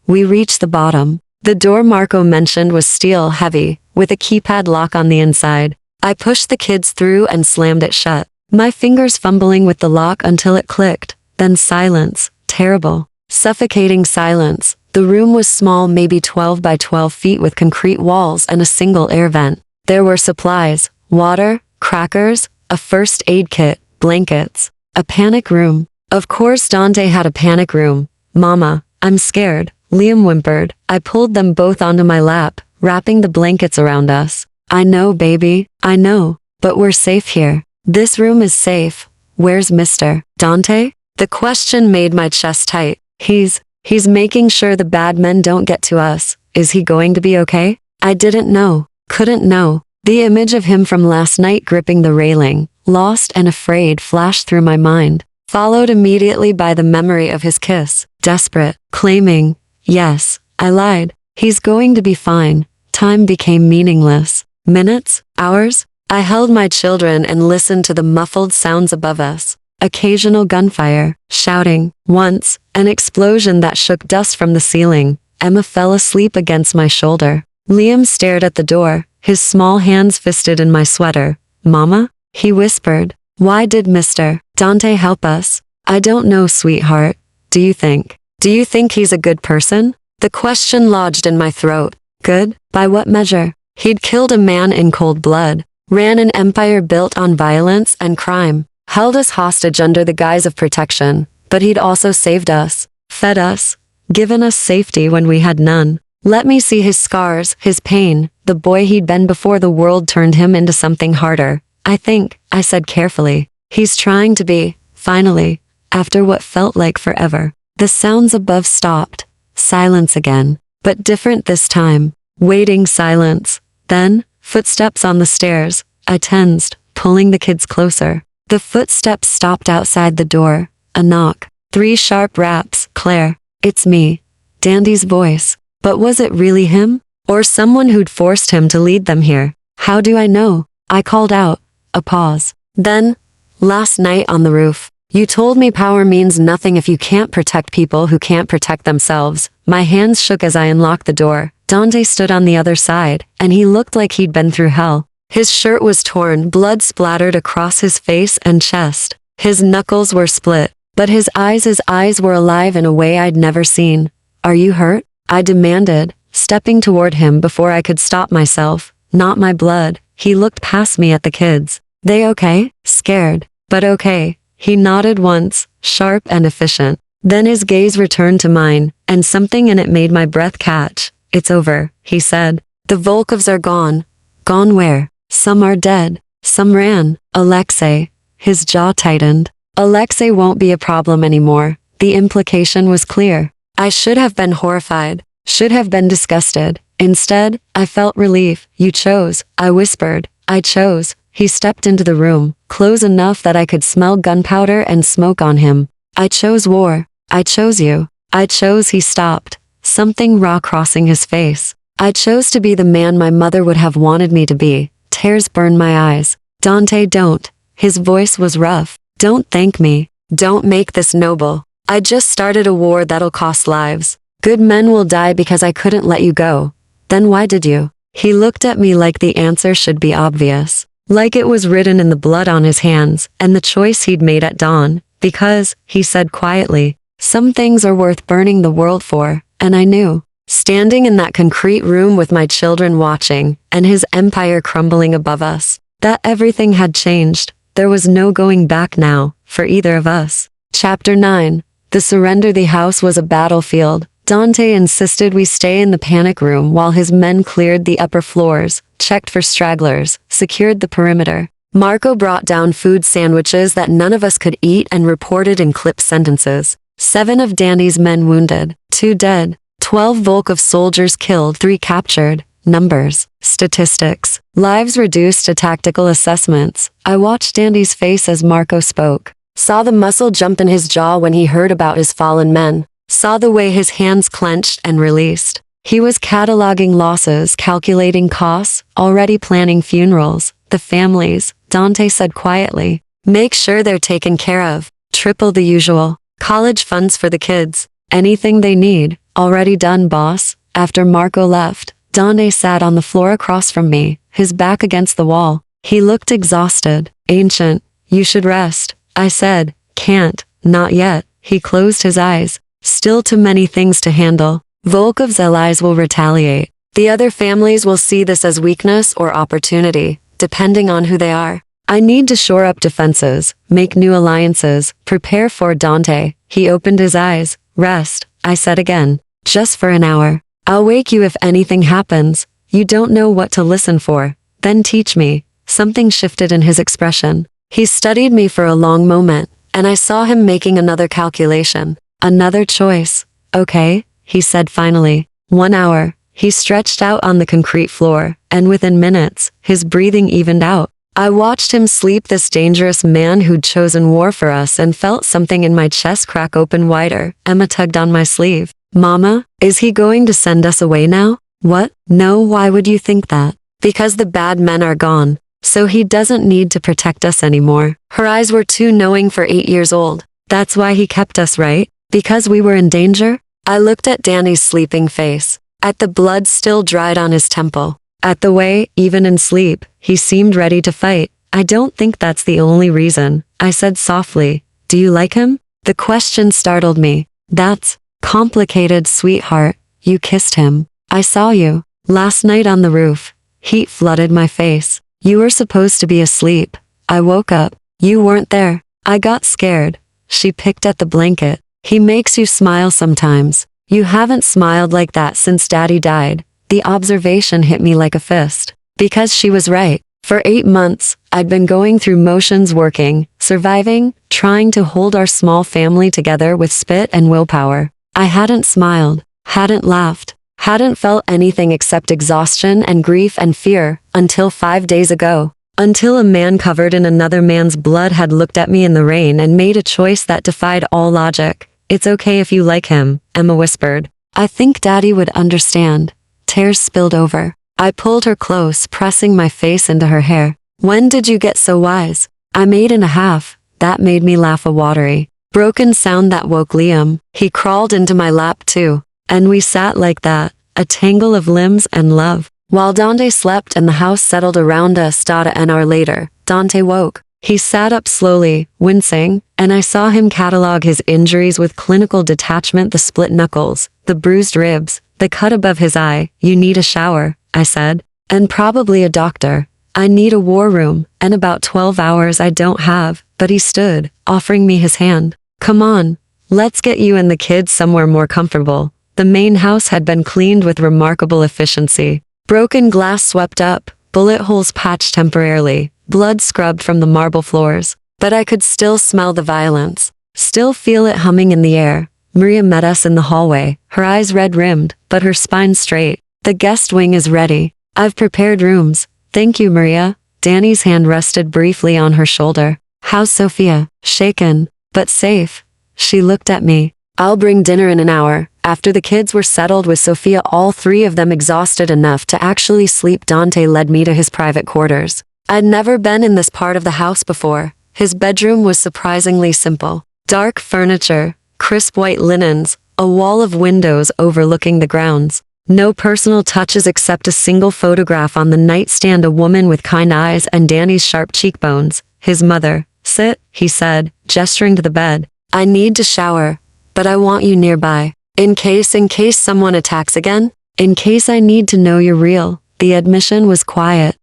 We reached the bottom. The door Marco mentioned was steel heavy, with a keypad lock on the inside. I pushed the kids through and slammed it shut, my fingers fumbling with the lock until it clicked. Then silence. Terrible. Suffocating silence. The room was small, maybe 12 by 12 feet, with concrete walls and a single air vent. There were supplies, water, crackers, a first aid kit, blankets. A panic room. Of course Dante had a panic room. Mama, I'm scared, Liam whimpered. I pulled them both onto my lap, wrapping the blankets around us. I know, baby, I know, but we're safe here. This room is safe. Where's Mr. Dante? The question made my chest tight. He's making sure the bad men don't get to us. Is he going to be okay? I didn't know. Couldn't know. The image of him from last night gripping the railing, lost and afraid, flashed through my mind, followed immediately by the memory of his kiss. Desperate, claiming, yes, I lied. He's going to be fine. Time became meaningless. Minutes? Hours? I held my children and listened to the muffled sounds above us. Occasional gunfire, shouting. Once, an explosion that shook dust from the ceiling. Emma fell asleep against my shoulder. Liam stared at the door, his small hands fisted in my sweater. Mama? He whispered. Why did Mr. Dante help us? I don't know, sweetheart. Do you think he's a good person? The question lodged in my throat. Good? By what measure? He'd killed a man in cold blood, ran an empire built on violence and crime, held us hostage under the guise of protection, but he'd also saved us, fed us, given us safety when we had none. Let me see his scars, his pain, the boy he'd been before the world turned him into something harder. I think, I said carefully. He's trying to be, finally, after what felt like forever. The sounds above stopped. Silence again, but different this time. Waiting silence. Then, footsteps on the stairs. I tensed, pulling the kids closer. The footsteps stopped outside the door. A knock. 3 sharp raps. Claire. It's me. Dandy's voice. But was it really him? Or someone who'd forced him to lead them here? How do I know? I called out. A pause. Then, last night on the roof, you told me power means nothing if you can't protect people who can't protect themselves. My hands shook as I unlocked the door. Dante stood on the other side, and he looked like he'd been through hell. His shirt was torn, blood splattered across his face and chest. His knuckles were split, but his eyes were alive in a way I'd never seen. Are you hurt? I demanded, stepping toward him before I could stop myself. Not my blood. He looked past me at the kids. They okay? Scared, but okay. He nodded once, sharp and efficient. Then his gaze returned to mine, and something in it made my breath catch. It's over, he said. The Volkovs are gone. Gone where? Some are dead. Some ran. Alexei. His jaw tightened. Alexei won't be a problem anymore. The implication was clear. I should have been horrified. Should have been disgusted. Instead, I felt relief. You chose. I whispered. I chose. He stepped into the room, close enough that I could smell gunpowder and smoke on him. I chose war. I chose you. I chose. He stopped, something raw crossing his face. I chose to be the man my mother would have wanted me to be. Tears burned my eyes. Dante, don't. His voice was rough. Don't thank me. Don't make this noble. I just started a war that'll cost lives. Good men will die because I couldn't let you go. Then why did you? He looked at me like the answer should be obvious. Like it was written in the blood on his hands, and the choice he'd made at dawn. Because, he said quietly, some things are worth burning the world for, and I knew. Standing in that concrete room with my children watching, and his empire crumbling above us, that everything had changed. There was no going back now, for either of us. Chapter 9. The surrender. The house was a battlefield. Dante insisted we stay in the panic room while his men cleared the upper floors, checked for stragglers, secured the perimeter. Marco brought down food sandwiches that none of us could eat and reported in clipped sentences. 7 of Danny's men wounded, 2 dead, 12 Volkov soldiers killed, 3 captured. Numbers, statistics, lives reduced to tactical assessments. I watched Dandy's face as Marco spoke. Saw the muscle jump in his jaw when he heard about his fallen men. Saw the way his hands clenched and released. He was cataloging losses, calculating costs, already planning funerals. The families, Dante said quietly. Make sure they're taken care of. Triple the usual. College funds for the kids. Anything they need. Already done, boss. After Marco left, Dante sat on the floor across from me, his back against the wall. He looked exhausted. Ancient, you should rest. I said, can't, not yet. He closed his eyes. Still too many things to handle. Volkov's allies will retaliate. The other families will see this as weakness or opportunity, depending on who they are. I need to shore up defenses, make new alliances, prepare for Dante. He opened his eyes. Rest, I said again. Just for an hour. I'll wake you if anything happens. You don't know what to listen for. Then teach me. Something shifted in his expression. He studied me for a long moment, and I saw him making another calculation. Another choice. Okay, he said finally. 1 hour. He stretched out on the concrete floor, and within minutes, his breathing evened out. I watched him sleep, this dangerous man who'd chosen war for us, and felt something in my chest crack open wider. Emma tugged on my sleeve. Mama, is he going to send us away now? What? No, why would you think that? Because the bad men are gone. So he doesn't need to protect us anymore. Her eyes were too knowing for 8 years old. That's why he kept us, right? Because we were in danger? I looked at Danny's sleeping face, at the blood still dried on his temple, at the way, even in sleep, he seemed ready to fight. I don't think that's the only reason, I said softly. Do you like him? The question startled me. That's complicated, sweetheart. You kissed him. I saw you. Last night on the roof. Heat flooded my face. You were supposed to be asleep. I woke up. You weren't there. I got scared. She picked at the blanket. He makes you smile sometimes. You haven't smiled like that since Daddy died. The observation hit me like a fist. Because she was right. For 8 months, I'd been going through motions, working, surviving, trying to hold our small family together with spit and willpower. I hadn't smiled, hadn't laughed, hadn't felt anything except exhaustion and grief and fear until 5 days ago. Until a man covered in another man's blood had looked at me in the rain and made a choice that defied all logic. It's okay if you like him, Emma whispered. I think Daddy would understand. Tears spilled over. I pulled her close, pressing my face into her hair. When did you get so wise? I'm 8.5. That made me laugh, a watery, broken sound that woke Liam. He crawled into my lap too. And we sat like that, a tangle of limbs and love. While Dante slept and the house settled around us. An hour later, Dante woke. He sat up slowly, wincing, and I saw him catalog his injuries with clinical detachment: the split knuckles, the bruised ribs, the cut above his eye. You need a shower, I said. And probably a doctor. I need a war room, and about 12 hours I don't have. But he stood, offering me his hand. Come on, let's get you and the kids somewhere more comfortable. The main house had been cleaned with remarkable efficiency. Broken glass swept up, bullet holes patched temporarily, blood scrubbed from the marble floors. But I could still smell the violence, still feel it humming in the air. Maria met us in the hallway, her eyes red-rimmed, but her spine straight. The guest wing is ready. I've prepared rooms. Thank you, Maria. Danny's hand rested briefly on her shoulder. How's Sophia? Shaken, but safe. She looked at me. I'll bring dinner in an hour. After the kids were settled with Sophia, all 3 of them exhausted enough to actually sleep, Dante led me to his private quarters. I'd never been in this part of the house before. His bedroom was surprisingly simple. Dark furniture, crisp white linens, a wall of windows overlooking the grounds. No personal touches except a single photograph on the nightstand, a woman with kind eyes and Danny's sharp cheekbones. His mother. Sit, he said, gesturing to the bed. I need to shower, but I want you nearby. In case someone attacks again. In case I need to know you're real. The admission was quiet.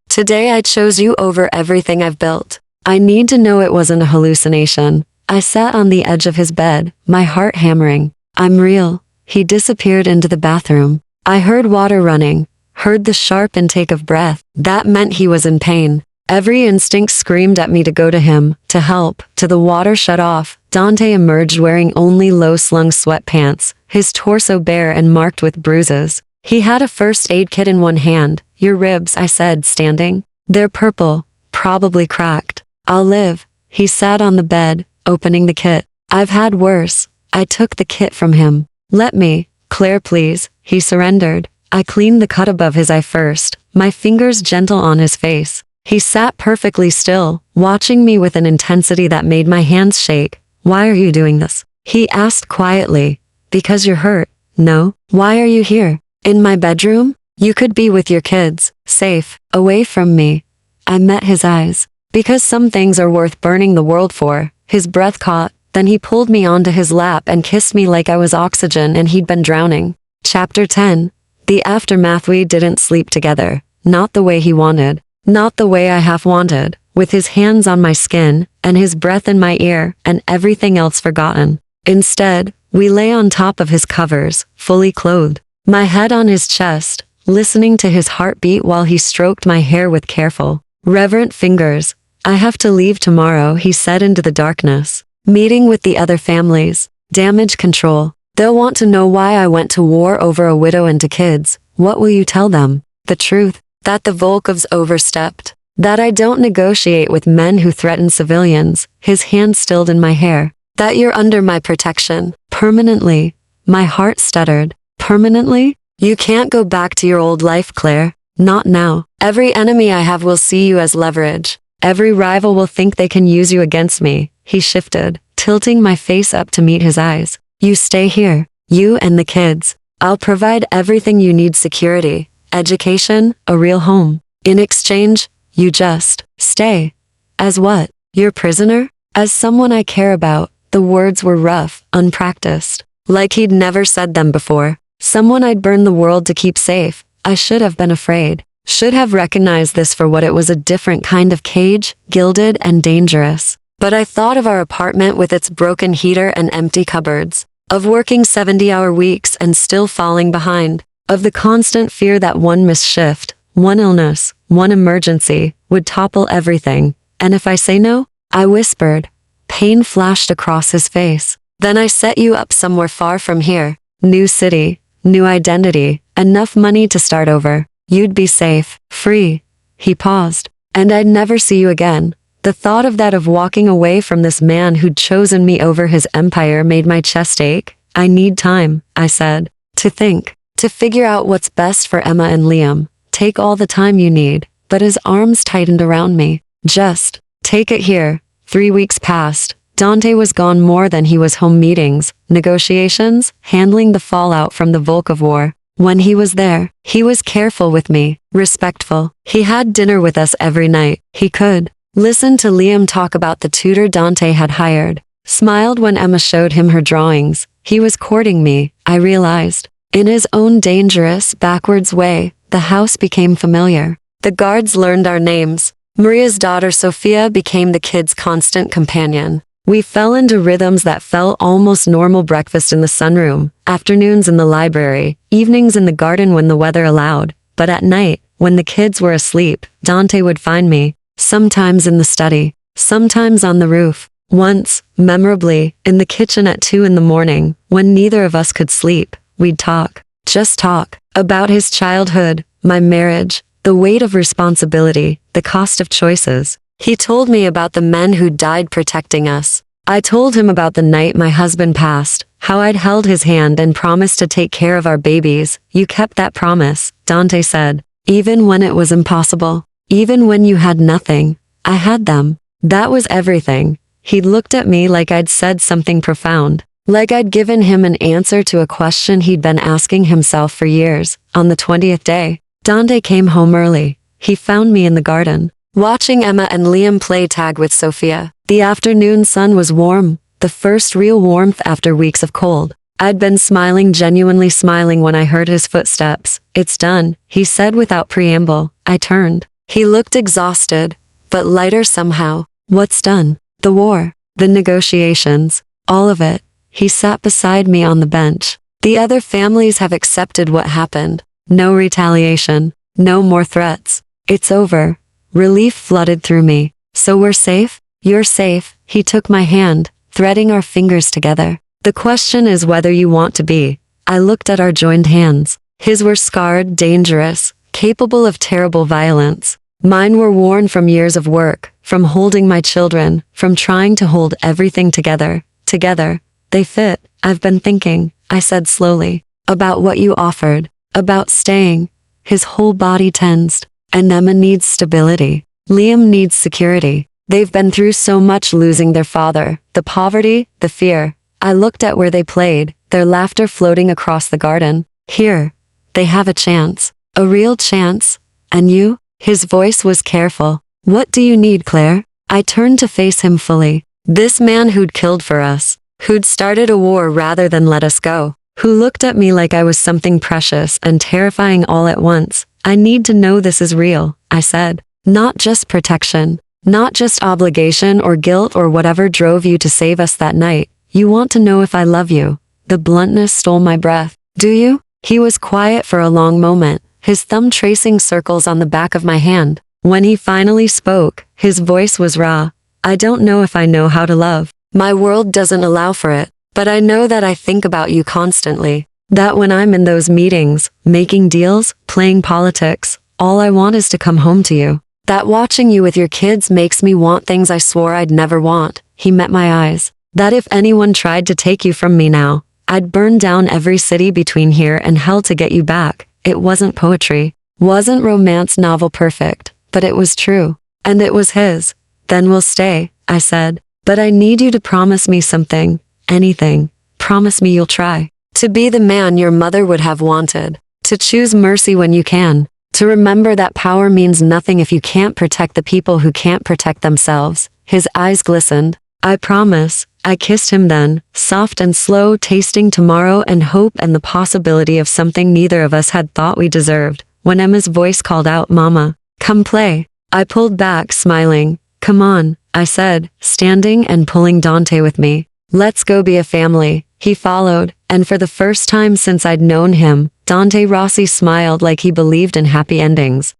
Today I chose you over everything I've built. I need to know it wasn't a hallucination. I sat on the edge of his bed, my heart hammering. I'm real. He disappeared into the bathroom. I heard water running, heard the sharp intake of breath. That meant he was in pain. Every instinct screamed at me to go to him, to help. Till the water shut off, Dante emerged wearing only low-slung sweatpants, his torso bare and marked with bruises. He had a first aid kit in one hand. Your ribs, I said, standing. They're purple, probably cracked. I'll live. He sat on the bed, opening the kit. I've had worse. I took the kit from him. Let me, Claire, please. He surrendered. I cleaned the cut above his eye first, my fingers gentle on his face. He sat perfectly still, watching me with an intensity that made my hands shake. Why are you doing this? He asked quietly. Because you're hurt. No. Why are you here? In my bedroom? You could be with your kids, safe, away from me. I met his eyes. Because some things are worth burning the world for. His breath caught. Then he pulled me onto his lap and kissed me like I was oxygen and he'd been drowning. Chapter 10. The aftermath. We didn't sleep together. Not the way he wanted. Not the way I half wanted. With his hands on my skin, and his breath in my ear, and everything else forgotten. Instead, we lay on top of his covers, fully clothed. My head on his chest, listening to his heartbeat while he stroked my hair with careful, reverent fingers. I have to leave tomorrow, he said into the darkness. Meeting with the other families. Damage control. They'll want to know why I went to war over a widow and 2 kids. What will you tell them? The truth. That the Volkovs overstepped. That I don't negotiate with men who threaten civilians. His hand stilled in my hair. That you're under my protection. Permanently. My heart stuttered. Permanently? You can't go back to your old life, Claire. Not now. Every enemy I have will see you as leverage. Every rival will think they can use you against me. He shifted, tilting my face up to meet his eyes. You stay here. You and the kids. I'll provide everything you need: security, education, a real home. In exchange, you just stay. As what? Your prisoner? As someone I care about. The words were rough, unpracticed. Like he'd never said them before. Someone I'd burn the world to keep safe. I should have been afraid. Should have recognized this for what it was: a different kind of cage, gilded and dangerous. But I thought of our apartment with its broken heater and empty cupboards. Of working 70-hour weeks and still falling behind. Of the constant fear that one missed shift, one illness, one emergency, would topple everything. And if I say no? I whispered. Pain flashed across his face. Then I set you up somewhere far from here. New city, new identity, enough money to start over. You'd be safe, free. He paused. And I'd never see you again. The thought of walking away from this man who'd chosen me over his empire made my chest ache. I need time, I said. To think. To figure out what's best for Emma and Liam. Take all the time you need. But his arms tightened around me. Just take it here. 3 weeks passed. Dante was gone more than he was home. Meetings, negotiations, handling the fallout from the Volkov War. When he was there, he was careful with me, respectful. He had dinner with us every night. He could listen to Liam talk about the tutor Dante had hired. Smiled when Emma showed him her drawings. He was courting me, I realized. In his own dangerous, backwards way, the house became familiar. The guards learned our names. Maria's daughter Sophia became the kids' constant companion. We fell into rhythms that felt almost normal: breakfast in the sunroom, afternoons in the library, evenings in the garden when the weather allowed. But at night, when the kids were asleep, Dante would find me, sometimes in the study, sometimes on the roof. Once, memorably, in the kitchen at 2 in the morning, when neither of us could sleep, we'd talk, just talk, about his childhood, my marriage, the weight of responsibility, the cost of choices. He told me about the men who died protecting us. I told him about the night my husband passed, how I'd held his hand and promised to take care of our babies. You kept that promise, Dante said. Even when it was impossible. Even when you had nothing. I had them. That was everything. He looked at me like I'd said something profound. Like I'd given him an answer to a question he'd been asking himself for years. On the 20th day, Dante came home early. He found me in the garden, watching Emma and Liam play tag with Sophia. The afternoon sun was warm, the first real warmth after weeks of cold. I'd been smiling, genuinely smiling, when I heard his footsteps. It's done, he said without preamble. I turned. He looked exhausted, but lighter somehow. What's done? The war, the negotiations, all of it. He sat beside me on the bench. The other families have accepted what happened. No retaliation, no more threats. It's over. Relief flooded through me. So we're safe? You're safe. He took my hand, threading our fingers together. The question is whether you want to be. I looked at our joined hands. His were scarred, dangerous, capable of terrible violence. Mine were worn from years of work, from holding my children, from trying to hold everything together. Together. They fit. I've been thinking, I said slowly, about what you offered, about staying. His whole body tensed. And Emma needs stability. Liam needs security. They've been through so much, losing their father, the poverty, the fear. I looked at where they played, their laughter floating across the garden. Here, they have a chance, a real chance. And you? His voice was careful. What do you need, Claire? I turned to face him fully. This man who'd killed for us, who'd started a war rather than let us go, who looked at me like I was something precious and terrifying all at once. I need to know this is real, I said. Not just protection, not just obligation or guilt or whatever drove you to save us that night. You want to know if I love you. The bluntness stole my breath. Do you? He was quiet for a long moment, his thumb tracing circles on the back of my hand. When he finally spoke, his voice was raw. I don't know if I know how to love. My world doesn't allow for it, but I know that I think about you constantly. That when I'm in those meetings, making deals, playing politics, all I want is to come home to you. That watching you with your kids makes me want things I swore I'd never want. He met my eyes. That if anyone tried to take you from me now, I'd burn down every city between here and hell to get you back. It wasn't poetry, wasn't romance novel perfect, but it was true. And it was his. Then we'll stay, I said. But I need you to promise me something. Anything. Promise me you'll try. To be the man your mother would have wanted. To choose mercy when you can. To remember that power means nothing if you can't protect the people who can't protect themselves. His eyes glistened. I promise. I kissed him then, soft and slow, tasting tomorrow and hope and the possibility of something neither of us had thought we deserved. When Emma's voice called out, Mama, come play. I pulled back, smiling. Come on, I said, standing and pulling Dante with me. Let's go be a family. He followed, and for the first time since I'd known him, Dante Rossi smiled like he believed in happy endings.